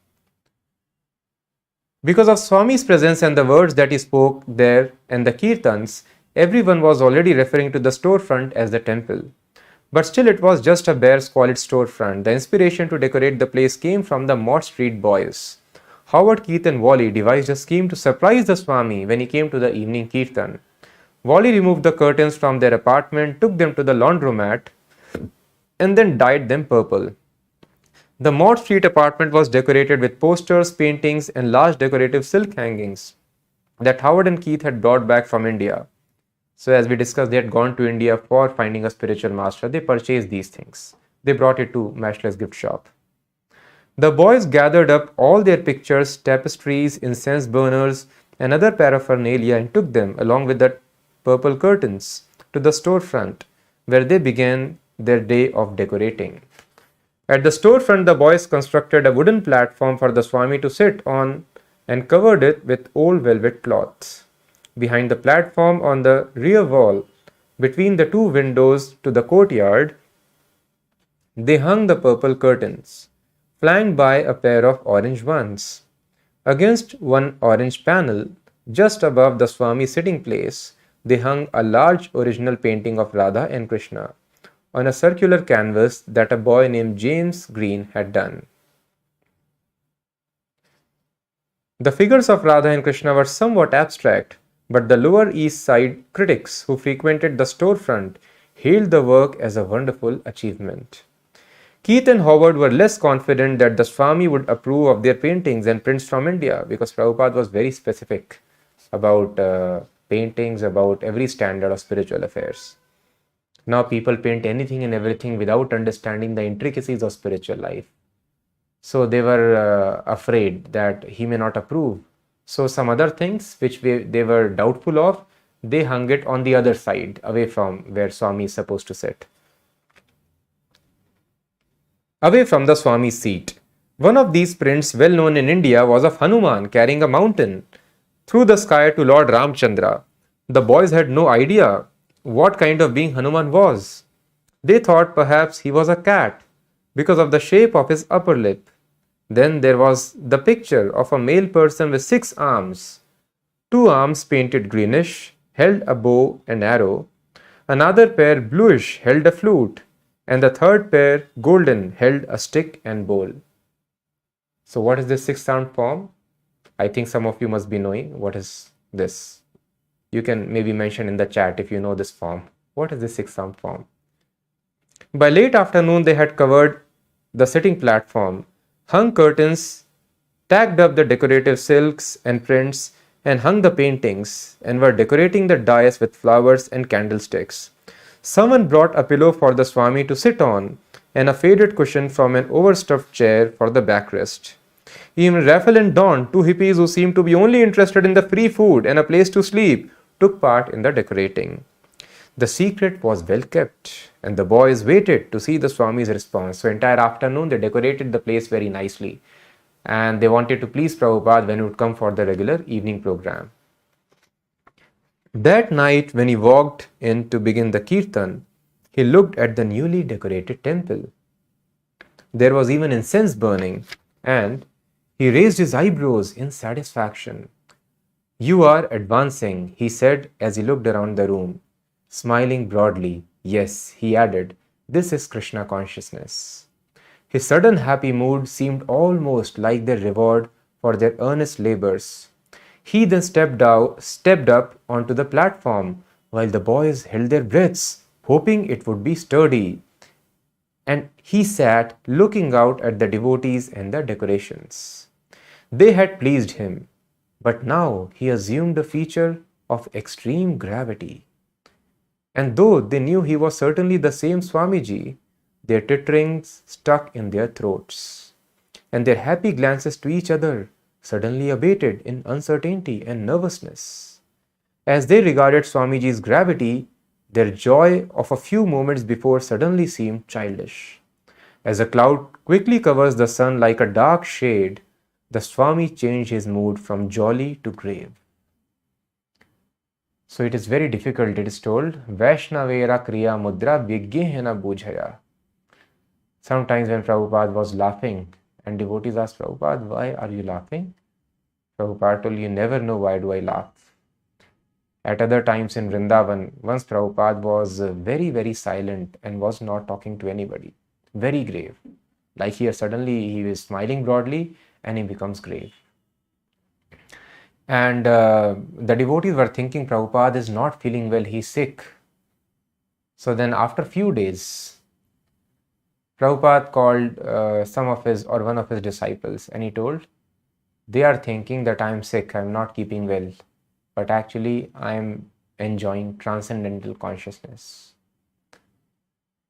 Because of Swami's presence and the words that he spoke there and the kirtans, everyone was already referring to the storefront as the temple. But still it was just a bare squalid storefront. The inspiration to decorate the place came from the Mott Street boys. Howard, Keith and Wally devised a scheme to surprise the Swami when he came to the evening kirtan. Wally removed the curtains from their apartment, took them to the laundromat, and then dyed them purple. The Mott Street apartment was decorated with posters, paintings, and large decorative silk hangings that Howard and Keith had brought back from India. So as we discussed, they had gone to India for finding a spiritual master. They purchased these things. They brought it to Matchless Gift Shop. The boys gathered up all their pictures, tapestries, incense burners, and other paraphernalia and took them, along with the purple curtains, to the storefront, where they began their day of decorating. At the storefront, the boys constructed a wooden platform for the Swami to sit on and covered it with old velvet cloths. Behind the platform, on the rear wall, between the two windows to the courtyard, they hung the purple curtains, flanked by a pair of orange ones. Against one orange panel, just above the Swami's sitting place, they hung a large original painting of Radha and Krishna on a circular canvas that a boy named James Green had done. The figures of Radha and Krishna were somewhat abstract, but the Lower East Side critics who frequented the storefront hailed the work as a wonderful achievement. Keith and Howard were less confident that the Swami would approve of their paintings and prints from India, because Prabhupada was very specific about paintings, about every standard of spiritual affairs. Now people paint anything and everything without understanding the intricacies of spiritual life. So they were afraid that he may not approve. So some other things which they were doubtful of, they hung it on the other side, away from where Swami is supposed to sit. Away from the Swami's seat. One of these prints, well known in India, was of Hanuman carrying a mountain through the sky to Lord Ramchandra. The boys had no idea what kind of being Hanuman was. They thought perhaps he was a cat because of the shape of his upper lip. Then there was the picture of a male person with 6 arms. 2 arms painted greenish held a bow and arrow. Another pair bluish held a flute. And the third pair, golden, held a stick and bowl. So what is this 6-armed form? I think some of you must be knowing what is this. You can maybe mention in the chat if you know this form. What is this 6-armed form? By late afternoon, they had covered the sitting platform, hung curtains, tacked up the decorative silks and prints, and hung the paintings, and were decorating the dais with flowers and candlesticks. Someone brought a pillow for the Swami to sit on and a faded cushion from an overstuffed chair for the backrest. Even Raphael and Don, 2 hippies who seemed to be only interested in the free food and a place to sleep, took part in the decorating. The secret was well kept, and the boys waited to see the Swami's response. So entire afternoon they decorated the place very nicely, and they wanted to please Prabhupada when he would come for the regular evening program. That night, when he walked in to begin the kirtan, he looked at the newly decorated temple. There was even incense burning, and he raised his eyebrows in satisfaction. "You are advancing," he said as he looked around the room, smiling broadly. "Yes," he added, "this is Krishna consciousness." His sudden happy mood seemed almost like their reward for their earnest labors. He then stepped up onto the platform while the boys held their breaths, hoping it would be sturdy. And he sat looking out at the devotees and the decorations. They had pleased him, but now he assumed a feature of extreme gravity. And though they knew he was certainly the same Swamiji, their titterings stuck in their throats, and their happy glances to each other suddenly abated in uncertainty and nervousness. As they regarded Swamiji's gravity, their joy of a few moments before suddenly seemed childish. As a cloud quickly covers the sun like a dark shade, the Swami changed his mood from jolly to grave. So it is very difficult. It is told, Vaishnavera Kriya Mudra Vigyehena Bujhaya. Sometimes when Prabhupada was laughing and devotees asked Prabhupada, why are you laughing? Prabhupada told, you never know why do I laugh. At other times in Vrindavan, once Prabhupada was very silent and was not talking to anybody. Very grave. Like here, suddenly he is smiling broadly and he becomes grave. And the devotees were thinking Prabhupada is not feeling well, he's sick. So then after few days, Prabhupada called one of his disciples and he told, they are thinking that I'm sick, I'm not keeping well, but actually I'm enjoying transcendental consciousness.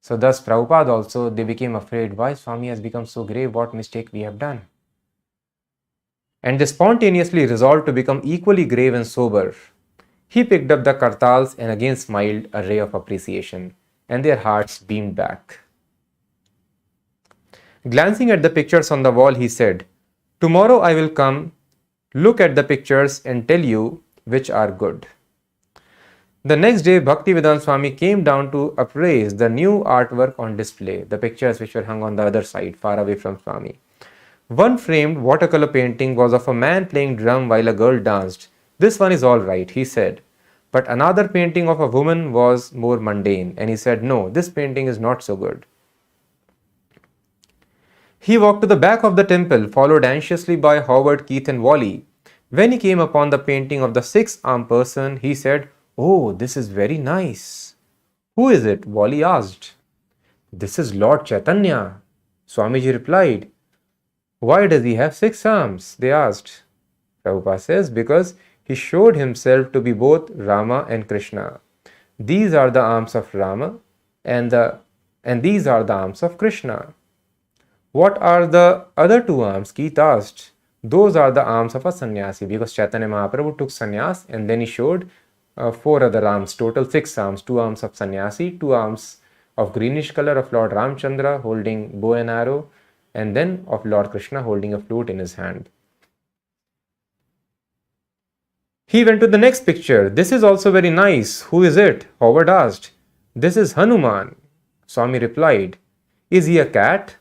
So thus Prabhupada also, they became afraid, why Swami has become so grave, what mistake we have done? And they spontaneously resolved to become equally grave and sober. He picked up the kartals and again smiled a ray of appreciation, and their hearts beamed back. Glancing at the pictures on the wall, he said, tomorrow I will come, look at the pictures and tell you which are good. The next day, Bhaktivedanta Swami came down to appraise the new artwork on display, the pictures which were hung on the other side, far away from Swami. One framed watercolor painting was of a man playing drum while a girl danced. This one is all right, he said. But another painting of a woman was more mundane, and he said, no, this painting is not so good. He walked to the back of the temple, followed anxiously by Howard, Keith, and Wally. When he came upon the painting of the six-armed person, he said, oh, this is very nice. Who is it? Wally asked. This is Lord Chaitanya. Swamiji replied. Why does he have 6 arms? They asked. Prabhupada says, because he showed himself to be both Rama and Krishna. These are the arms of Rama and these are the arms of Krishna. What are the other 2 arms? Keith asked. Those are the arms of a sannyasi, because Chaitanya Mahaprabhu took sannyas and then he showed 4 other arms, total 6 arms, 2 arms of sannyasi, 2 arms of greenish color of Lord Ramchandra holding bow and arrow, and then of Lord Krishna holding a flute in his hand. He went to the next picture. This is also very nice. Who is it? Howard asked. This is Hanuman. Swami replied. Is he a cat?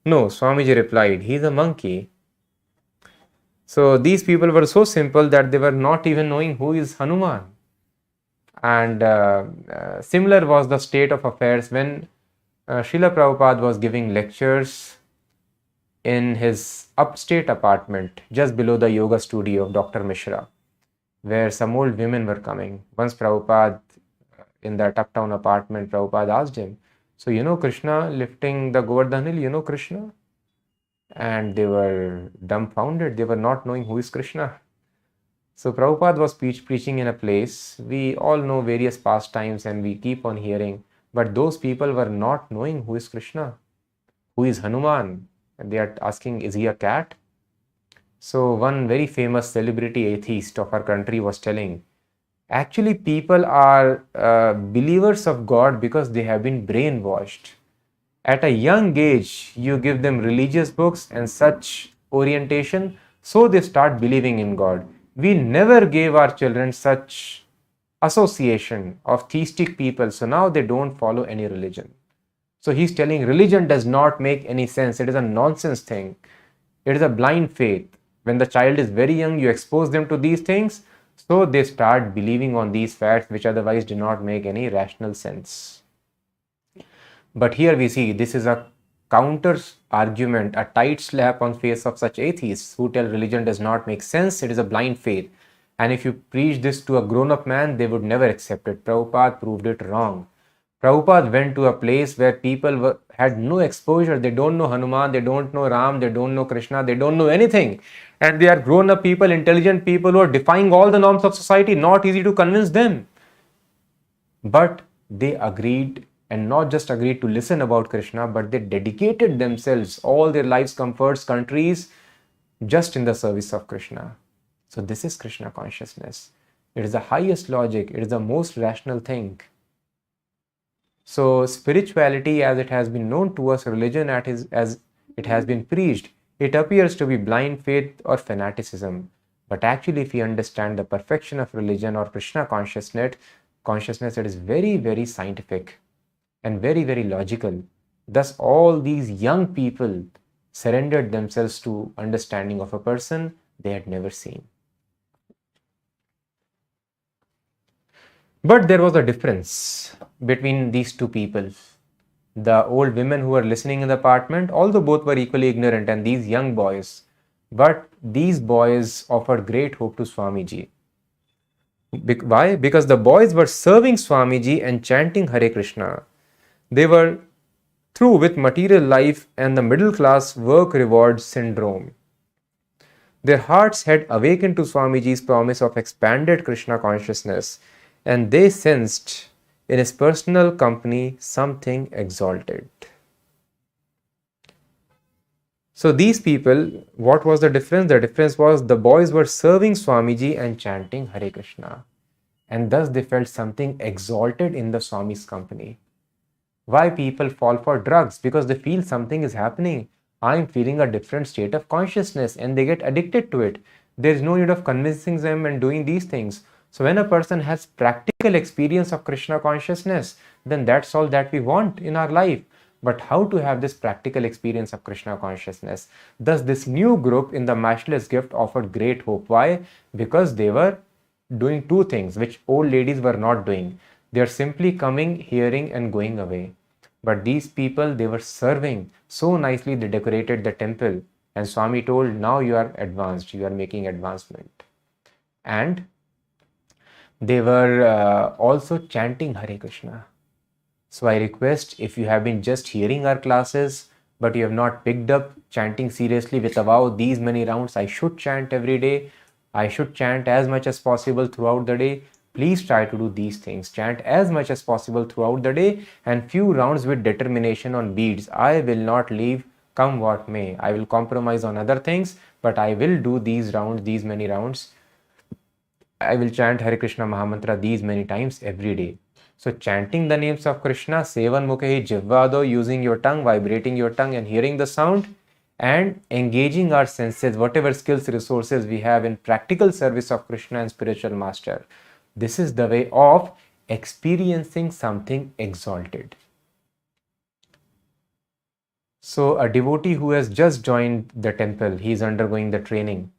No, Swamiji replied. He is a monkey. So these people were so simple that they were not even knowing who is Hanuman. And similar was the state of affairs when Srila Prabhupada was giving lectures in his upstate apartment just below the yoga studio of Dr. Mishra, where some old women were coming. Once Prabhupada, in that uptown apartment, Prabhupada asked him, so you know Krishna lifting the Govardhan hill, you know Krishna? And they were dumbfounded, they were not knowing who is Krishna. So Prabhupada was preaching in a place, we all know various pastimes and we keep on hearing, but those people were not knowing who is Krishna, who is Hanuman. And they are asking, is he a cat? So one very famous celebrity atheist of our country was telling, actually people are believers of God because they have been brainwashed. At a young age, you give them religious books and such orientation, so they start believing in God. We never gave our children such association of theistic people, so now they don't follow any religion. So he's telling religion does not make any sense. It is a nonsense thing. It is a blind faith. When the child is very young, you expose them to these things, so they start believing on these facts which otherwise do not make any rational sense. But here we see this is a counter argument, a tight slap on face of such atheists who tell religion does not make sense, it is a blind faith. And if you preach this to a grown-up man, they would never accept it. Prabhupada proved it wrong. Prabhupada went to a place where people had no exposure. They don't know Hanuman, they don't know Ram, they don't know Krishna, they don't know anything. And they are grown-up people, intelligent people who are defying all the norms of society. Not easy to convince them. But they agreed, and not just agreed to listen about Krishna, but they dedicated themselves, all their lives, comforts, countries, just in the service of Krishna. So this is Krishna consciousness. It is the highest logic. It is the most rational thing. So spirituality, as it has been known to us, religion as it has been preached, it appears to be blind faith or fanaticism. But actually, if we understand the perfection of religion or Krishna consciousness, it is very, very scientific and very, very logical. Thus, all these young people surrendered themselves to understanding of a person they had never seen. But there was a difference between these two people. The old women who were listening in the apartment, although both were equally ignorant, and these young boys. But these boys offered great hope to Swamiji. Why? Because the boys were serving Swamiji and chanting Hare Krishna. They were through with material life and the middle class work reward syndrome. Their hearts had awakened to Swamiji's promise of expanded Krishna consciousness, and they sensed in his personal company something exalted. So these people, what was the difference? The difference was the boys were serving Swamiji and chanting Hare Krishna, and thus they felt something exalted in the Swami's company. Why people fall for drugs? Because they feel something is happening. I'm feeling a different state of consciousness, and they get addicted to it. There is no need of convincing them and doing these things. So when a person has practical experience of Krishna consciousness, then that's all that we want in our life. But how to have this practical experience of Krishna consciousness? Thus this new group in the matchless gift offered great hope. Why? Because they were doing two things which old ladies were not doing. They are simply coming, hearing and going away. But these people, they were serving so nicely. They decorated the temple, and Swami told, now you are advanced, you are making advancement. And they were also chanting Hare Krishna. So I request, if you have been just hearing our classes, but you have not picked up chanting seriously with a vow, these many rounds I should chant every day, I should chant as much as possible throughout the day. Please try to do these things. Chant as much as possible throughout the day, and few rounds with determination on beads. I will not leave, come what may. I will compromise on other things, but I will do these rounds, these many rounds. I will chant Hare Krishna Mahamantra these many times every day. So chanting the names of Krishna, Sevan Mukhehi Jivvado, using your tongue, vibrating your tongue and hearing the sound, and engaging our senses, whatever skills, resources we have in practical service of Krishna and spiritual master. This is the way of experiencing something exalted. So a devotee who has just joined the temple, he is undergoing the training.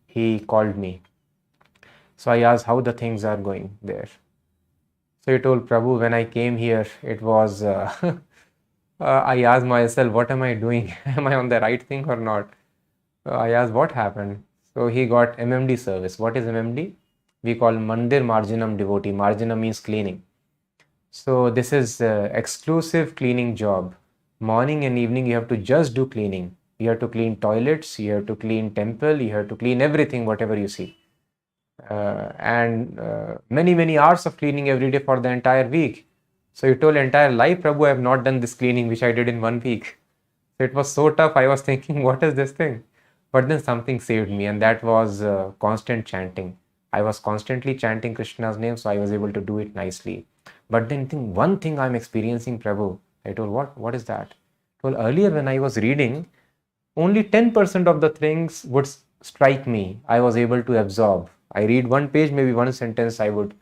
He called me. So I asked how the things are going there. So he told, Prabhu, when I came here, it was, I asked myself, what am I doing? Am I on the right thing or not? I asked, what happened? So he got MMD service. What is MMD? We call Mandir Marjanam devotee. Marjanam means cleaning. So this is exclusive cleaning job. Morning and evening, you have to just do cleaning. You have to clean toilets, you have to clean temple, you have to clean everything, whatever you see. Many hours of cleaning every day for the entire week. So you told entire life, Prabhu, I have not done this cleaning which I did in 1 week. So it was so tough. I was thinking, what is this thing? But then something saved me, and that was constant chanting. I was constantly chanting Krishna's name, so I was able to do it nicely. But then one thing I'm experiencing, Prabhu. I told, what is that? Well, earlier when I was reading, only 10% of the things would strike me. I was able to absorb. I read one page, maybe one sentence, I would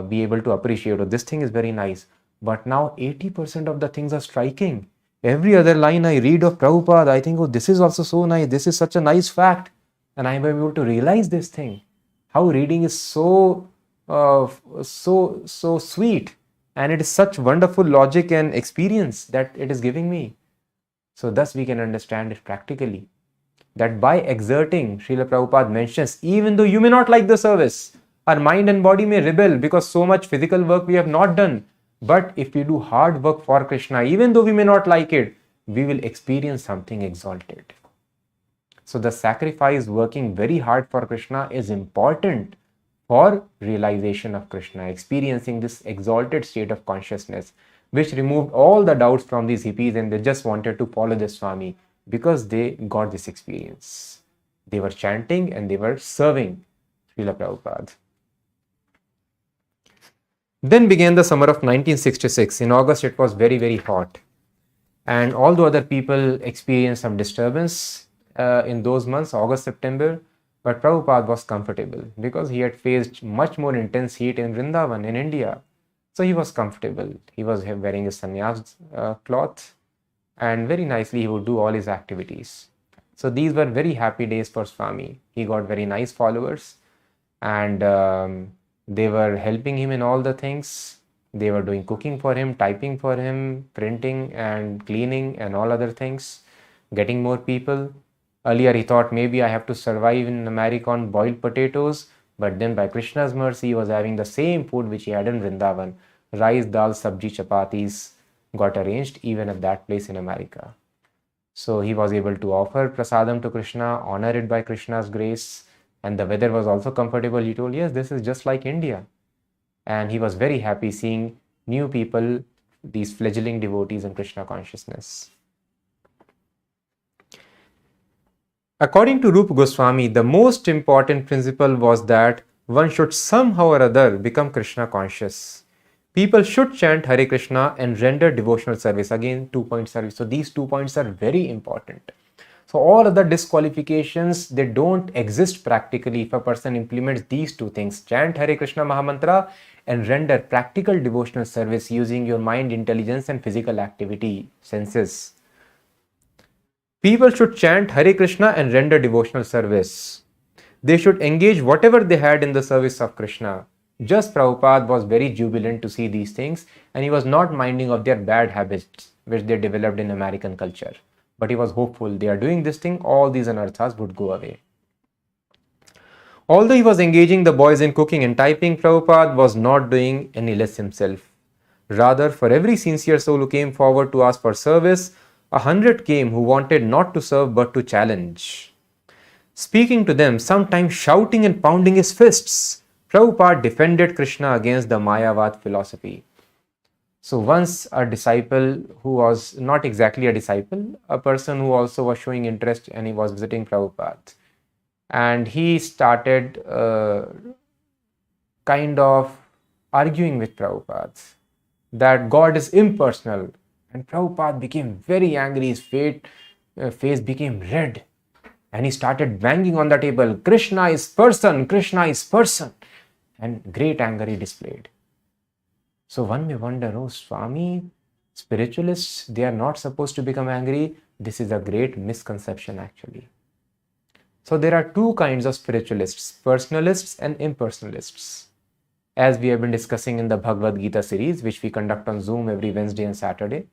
be able to appreciate. Oh, this thing is very nice. But now 80% of the things are striking. Every other line I read of Prabhupada, I think, oh, this is also so nice. This is such a nice fact. And I'm able to realize this thing. How reading is so sweet. And it is such wonderful logic and experience that it is giving me. So thus we can understand it practically, that by exerting, Srila Prabhupada mentions, even though you may not like the service, our mind and body may rebel because so much physical work we have not done. But if we do hard work for Krishna, even though we may not like it, we will experience something exalted. So the sacrifice, working very hard for Krishna, is important for realization of Krishna, experiencing this exalted state of consciousness, which removed all the doubts from these hippies, and they just wanted to follow the Swami because they got this experience. They were chanting and they were serving Srila Prabhupada. Then began the summer of 1966. In August, it was very, very hot. And although other people experienced some disturbance in those months, August, September, but Prabhupada was comfortable because he had faced much more intense heat in Vrindavan in India. So he was comfortable. He was wearing a sannyas cloth, and very nicely he would do all his activities. So these were very happy days for Swami. He got very nice followers, and they were helping him in all the things. They were doing cooking for him, typing for him, printing and cleaning and all other things, getting more people. Earlier he thought maybe I have to survive in America on boiled potatoes, but then by Krishna's mercy he was having the same food which he had in Vrindavan. Rice, dal, sabji, chapatis got arranged even at that place in America. So he was able to offer prasadam to Krishna, honor it by Krishna's grace, and the weather was also comfortable. He told, yes, this is just like India. And he was very happy seeing new people, these fledgling devotees in Krishna consciousness. According to Rupa Goswami, the most important principle was that one should somehow or other become Krishna conscious. People should chant Hare Krishna and render devotional service. Again, 2-point service. So these 2 points are very important. So all other disqualifications, they don't exist practically if a person implements these 2 things. Chant Hare Krishna Mahamantra and render practical devotional service using your mind, intelligence and physical activity, senses. People should chant Hare Krishna and render devotional service. They should engage whatever they had in the service of Krishna. Just Prabhupada was very jubilant to see these things, and he was not minding of their bad habits which they developed in American culture. But he was hopeful, they are doing this thing, all these anarthas would go away. Although he was engaging the boys in cooking and typing, Prabhupada was not doing any less himself. Rather, for every sincere soul who came forward to ask for service, 100 came who wanted not to serve but to challenge. Speaking to them, sometimes shouting and pounding his fists, Prabhupada defended Krishna against the Mayavad philosophy. So once a disciple who was not exactly a disciple, a person who also was showing interest, and he was visiting Prabhupada. And he started kind of arguing with Prabhupada that God is impersonal. And Prabhupada became very angry, his face became red. And he started banging on the table, Krishna is person, Krishna is person. And great anger he displayed. So one may wonder, oh Swami, spiritualists, they are not supposed to become angry. This is a great misconception actually. So there are 2 kinds of spiritualists, personalists and impersonalists. As we have been discussing in the Bhagavad Gita series, which we conduct on Zoom every Wednesday and Saturday.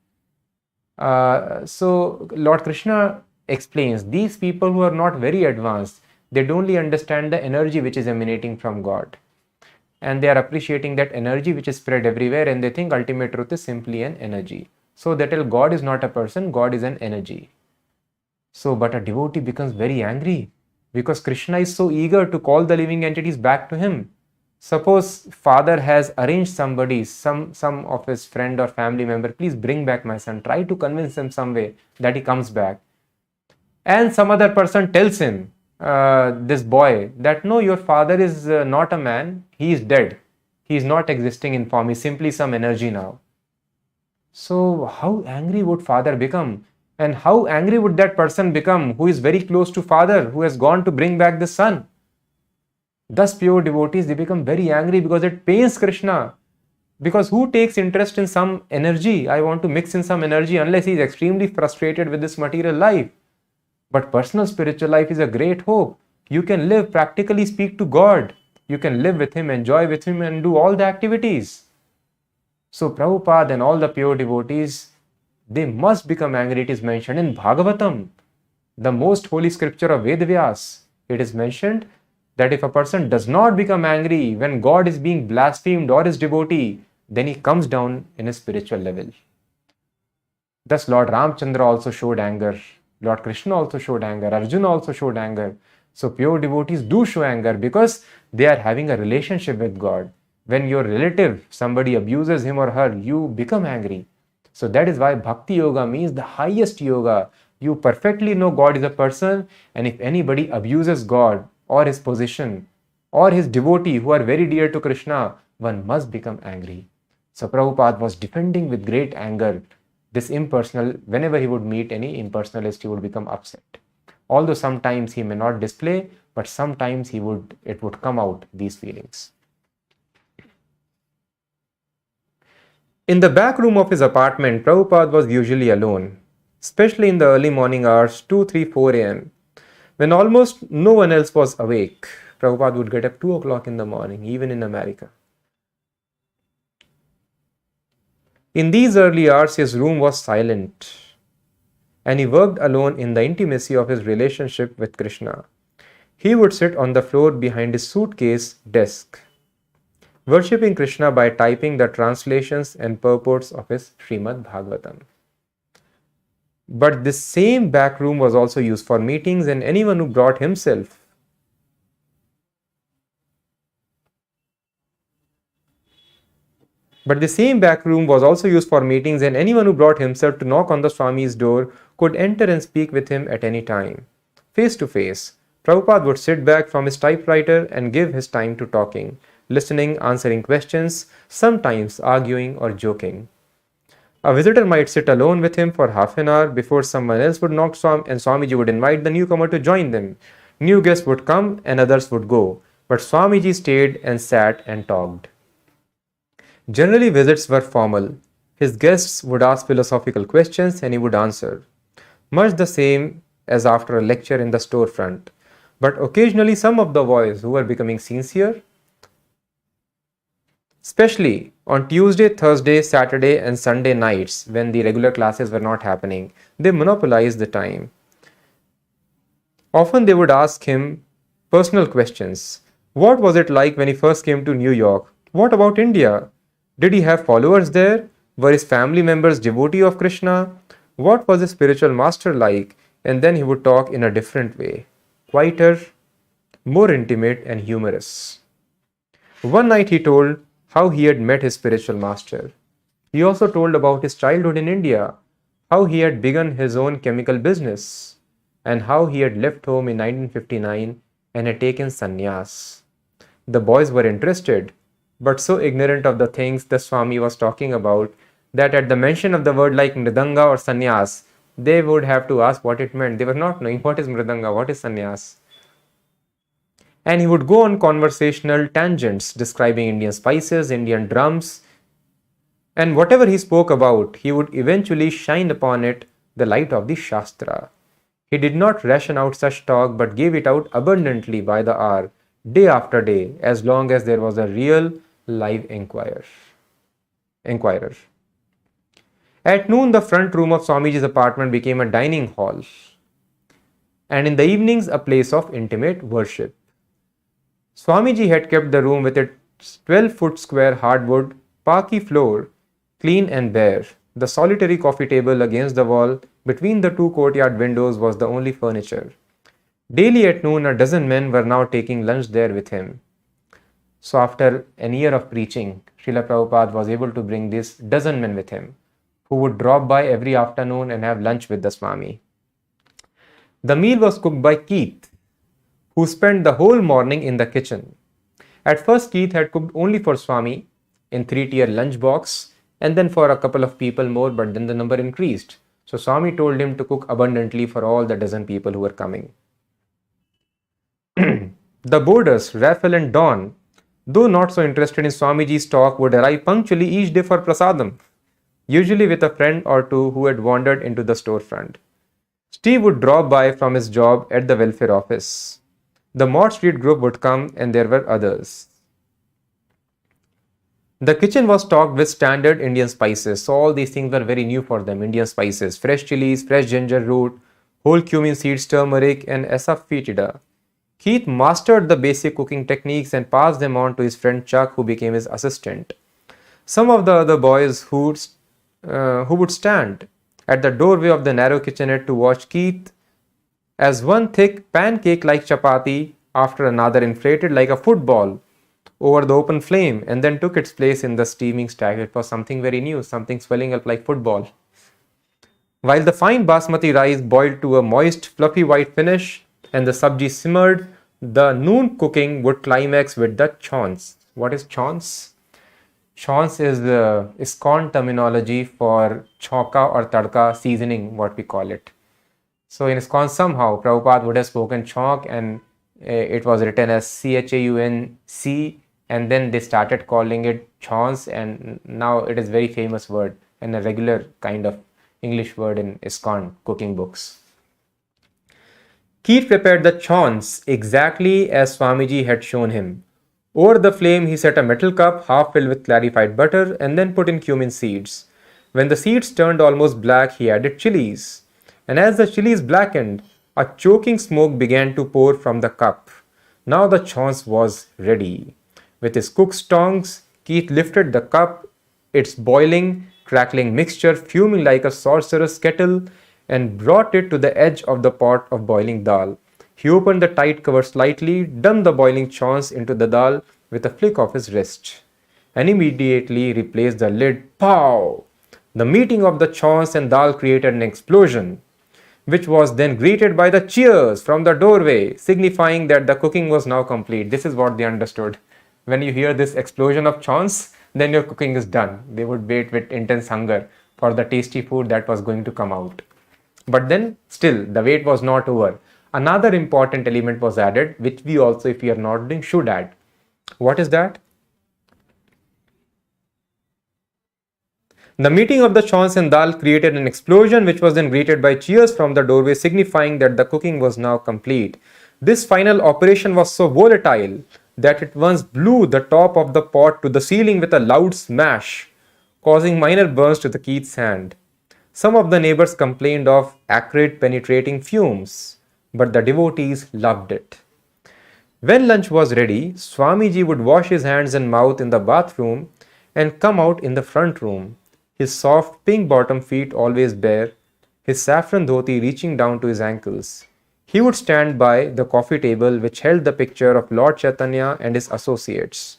So Lord Krishna explains, these people who are not very advanced, they only understand the energy which is emanating from God. And they are appreciating that energy which is spread everywhere, and they think ultimate truth is simply an energy. So they tell God is not a person, God is an energy. So, but a devotee becomes very angry because Krishna is so eager to call the living entities back to him. Suppose father has arranged somebody, some of his friend or family member, please bring back my son, try to convince him some way that he comes back. And some other person tells him, this boy, that no, your father is not a man, he is dead. He is not existing in form, he is simply some energy now. So how angry would father become? And how angry would that person become who is very close to father, who has gone to bring back the son? Thus pure devotees, they become very angry because it pains Krishna. Because who takes interest in some energy? I want to mix in some energy unless he is extremely frustrated with this material life. But personal spiritual life is a great hope. You can live, practically speak to God. You can live with him, enjoy with him and do all the activities. So Prabhupada and all the pure devotees, They must become angry. It is mentioned in Bhagavatam, the most holy scripture of Vedvyas. It is mentioned that if a person does not become angry when God is being blasphemed or his devotee, then he comes down in a spiritual level. Thus, Lord Ramchandra also showed anger. Lord Krishna also showed anger. Arjuna also showed anger. So, pure devotees do show anger because they are having a relationship with God. When your relative, somebody abuses him or her, you become angry. So, that is why Bhakti Yoga means the highest yoga. You perfectly know God is a person, and if anybody abuses God or his position or his devotee who are very dear to Krishna, one must become angry. So, Prabhupada was defending with great anger this impersonal. Whenever he would meet any impersonalist, he would become upset. Although sometimes he may not display, but sometimes it would come out, these feelings. In the back room of his apartment, Prabhupada was usually alone, especially in the early morning hours, 2, 3, 4 a.m. When almost no one else was awake. Prabhupada would get up 2 o'clock in the morning, even in America. In these early hours, his room was silent, and he worked alone in the intimacy of his relationship with Krishna. He would sit on the floor behind his suitcase desk, worshipping Krishna by typing the translations and purports of his Srimad Bhagavatam. But this same back room was also used for meetings, and anyone who brought himself to knock on the Swami's door could enter and speak with him at any time. Face to face, Prabhupada would sit back from his typewriter and give his time to talking, listening, answering questions, sometimes arguing or joking. A visitor might sit alone with him for half an hour before someone else would knock, and Swamiji would invite the newcomer to join them. New guests would come and others would go, but Swamiji stayed and sat and talked. Generally, visits were formal. His guests would ask philosophical questions and he would answer, much the same as after a lecture in the storefront. But occasionally, some of the boys who were becoming sincere, especially on Tuesday, Thursday, Saturday, and Sunday nights when the regular classes were not happening, they monopolized the time. Often they would ask him personal questions. What was it like when he first came to New York? What about India? Did he have followers there? Were his family members devotee of Krishna? What was his spiritual master like? And then he would talk in a different way, quieter, more intimate and humorous. One night he told how he had met his spiritual master. He also told about his childhood in India, how he had begun his own chemical business, and how he had left home in 1959 and had taken sannyas. The boys were interested, but so ignorant of the things the Swami was talking about that at the mention of the word like mridanga or sannyas, they would have to ask what it meant. They were not knowing what is mridanga, what is sannyas. And he would go on conversational tangents describing Indian spices, Indian drums, and whatever he spoke about, he would eventually shine upon it the light of the Shastra. He did not ration out such talk but gave it out abundantly by the hour, day after day, as long as there was a real live inquirer. At noon, the front room of Swamiji's apartment became a dining hall, and in the evenings, a place of intimate worship. Swamiji had kept the room with its 12-foot square hardwood, parquet floor, clean and bare. The solitary coffee table against the wall between the two courtyard windows was the only furniture. Daily at noon, a dozen men were now taking lunch there with him. So after an year of preaching, Srila Prabhupada was able to bring these dozen men with him, who would drop by every afternoon and have lunch with the Swami. The meal was cooked by Keith, who spent the whole morning in the kitchen. At first, Keith had cooked only for Swami in 3-tier lunch box, and then for a couple of people more, but then the number increased. So Swami told him to cook abundantly for all the dozen people who were coming. The boarders, Raphael and Don, though not so interested in Swamiji's talk, would arrive punctually each day for prasadam, usually with a friend or two who had wandered into the storefront. Steve would drop by from his job at the welfare office. The Mod Street group would come, and there were others. The kitchen was stocked with standard Indian spices. So all these things were very new for them. Indian spices, fresh chilies, fresh ginger root, whole cumin seeds, turmeric, and asafoetida. Keith mastered the basic cooking techniques and passed them on to his friend Chuck, who became his assistant. Some of the other boys who would stand at the doorway of the narrow kitchenette to watch Keith as one thick pancake like chapati after another inflated like a football over the open flame and then took its place in the steaming stack. It was something very new, something swelling up like football. While the fine basmati rice boiled to a moist, fluffy white finish and the sabji simmered, the noon cooking would climax with the chaunce. What is chaunce? Chaunce is the ISKCON terminology for chauka or tadka seasoning, what we call it. So in ISKCON somehow Prabhupada would have spoken chauk and it was written as CHAUNC, and then they started calling it chaunce, and now it is very famous word and a regular kind of English word in ISKCON cooking books. Keith prepared the chaunce exactly as Swamiji had shown him. Over the flame, he set a metal cup half filled with clarified butter and then put in cumin seeds. When the seeds turned almost black, he added chilies. And as the chilies blackened, a choking smoke began to pour from the cup. Now the chaunce was ready. With his cook's tongs, Keith lifted the cup, its boiling, crackling mixture fuming like a sorcerer's kettle, and brought it to the edge of the pot of boiling dal. He opened the tight cover slightly, dumped the boiling chaunce into the dal with a flick of his wrist, and immediately replaced the lid. Pow! The meeting of the chaunce and dal created an explosion, which was then greeted by the cheers from the doorway, signifying that the cooking was now complete. This is what they understood. When you hear this explosion of chaunce, then your cooking is done. They would wait with intense hunger for the tasty food that was going to come out. But then still, the wait was not over. Another important element was added, which we also, if we are not doing, should add. What is that? The meeting of the chaunce and dal created an explosion, which was then greeted by cheers from the doorway, signifying that the cooking was now complete. This final operation was so volatile that it once blew the top of the pot to the ceiling with a loud smash, causing minor burns to the Keith's hand. Some of the neighbors complained of acrid penetrating fumes, but the devotees loved it. When lunch was ready, Swamiji would wash his hands and mouth in the bathroom and come out in the front room, his soft pink-bottom feet always bare, his saffron dhoti reaching down to his ankles. He would stand by the coffee table which held the picture of Lord Chaitanya and his associates,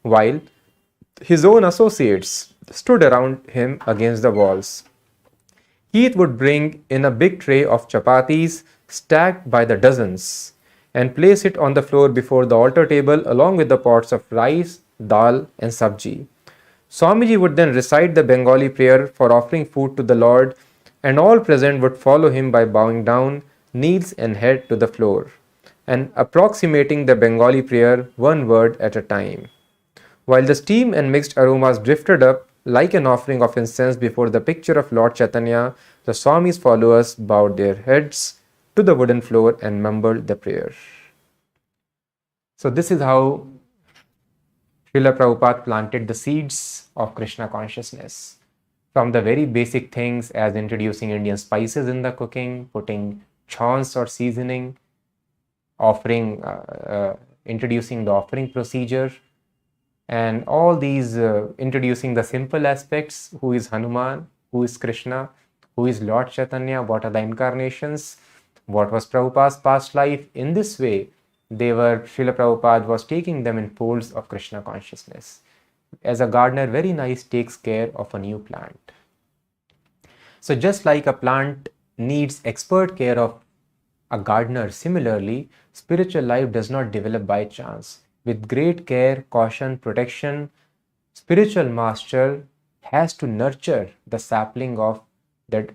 while his own associates stood around him against the walls. Keith would bring in a big tray of chapatis stacked by the dozens and place it on the floor before the altar table along with the pots of rice, dal, and sabji. Swamiji would then recite the Bengali prayer for offering food to the Lord, and all present would follow him by bowing down, knees and head to the floor, and approximating the Bengali prayer one word at a time. While the steam and mixed aromas drifted up like an offering of incense before the picture of Lord Chaitanya, the Swami's followers bowed their heads to the wooden floor and mumbled the prayer. So this is how Srila Prabhupada planted the seeds of Krishna consciousness. From the very basic things as introducing Indian spices in the cooking, putting chaunce or seasoning, introducing the offering procedure, and all these introducing the simple aspects, who is Hanuman, who is Krishna, who is Lord Chaitanya, what are the incarnations, what was Prabhupada's past life. In this way, Srila Prabhupada was taking them in folds of Krishna consciousness. As a gardener, very nice takes care of a new plant. So just like a plant needs expert care of a gardener, similarly, spiritual life does not develop by chance. With great care, caution, protection, spiritual master has to nurture the sapling of that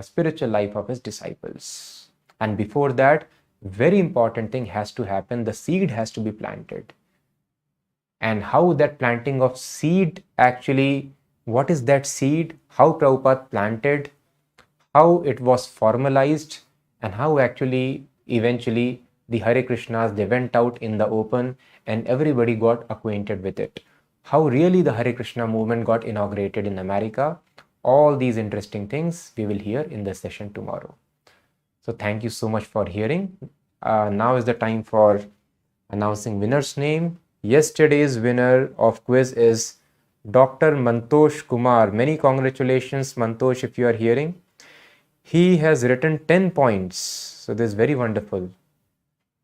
spiritual life of his disciples. And before that, very important thing has to happen. The seed has to be planted. And how that planting of seed actually, what is that seed, how Prabhupada planted, how it was formalized, and how actually eventually the Hare Krishnas, they went out in the open and everybody got acquainted with it. how really the Hare Krishna movement got inaugurated in America. All these interesting things we will hear in the session tomorrow. So thank you so much for hearing. Now is the time for announcing winner's name. Yesterday's winner of quiz is Dr. Mantosh Kumar. Many congratulations, Mantosh, if you are hearing. He has written 10 points. So this is very wonderful.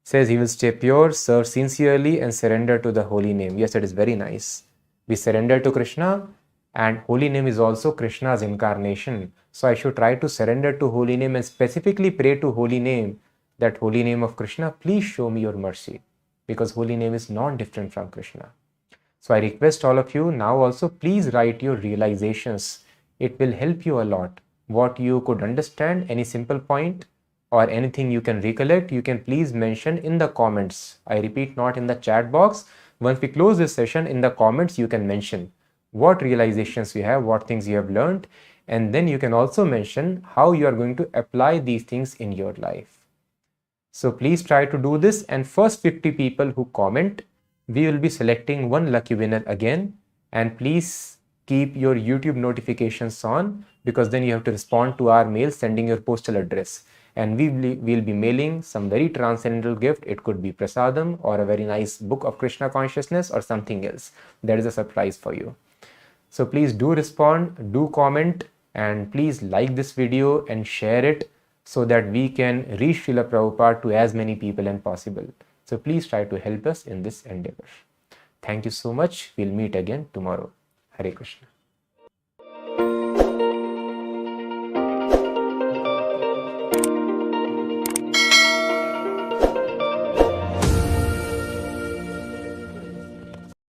Says he will stay pure, serve sincerely, and surrender to the holy name. Yes, it is very nice. We surrender to Krishna, and holy name is also Krishna's incarnation. So I should try to surrender to holy name and specifically pray to holy name, that holy name of Krishna, please show me your mercy, because holy name is not different from Krishna. So I request all of you now also, please write your realizations. It will help you a lot. What you could understand, any simple point or anything you can recollect, you can please mention in the comments. I repeat, not in the chat box. Once we close this session, in the comments you can mention what realizations you have, what things you have learned, and then you can also mention how you are going to apply these things in your life. So please try to do this, and first 50 people who comment, we will be selecting one lucky winner again. And please keep your YouTube notifications on, because then you have to respond to our mail sending your postal address, and we will be mailing some very transcendental gift. It could be prasadam or a very nice book of Krishna consciousness or something else. That is a surprise for you. So please do respond, do comment, and please like this video and share it so that we can reach Srila Prabhupada to as many people as possible. So please try to help us in this endeavor. Thank you so much. We'll meet again tomorrow. Hare Krishna.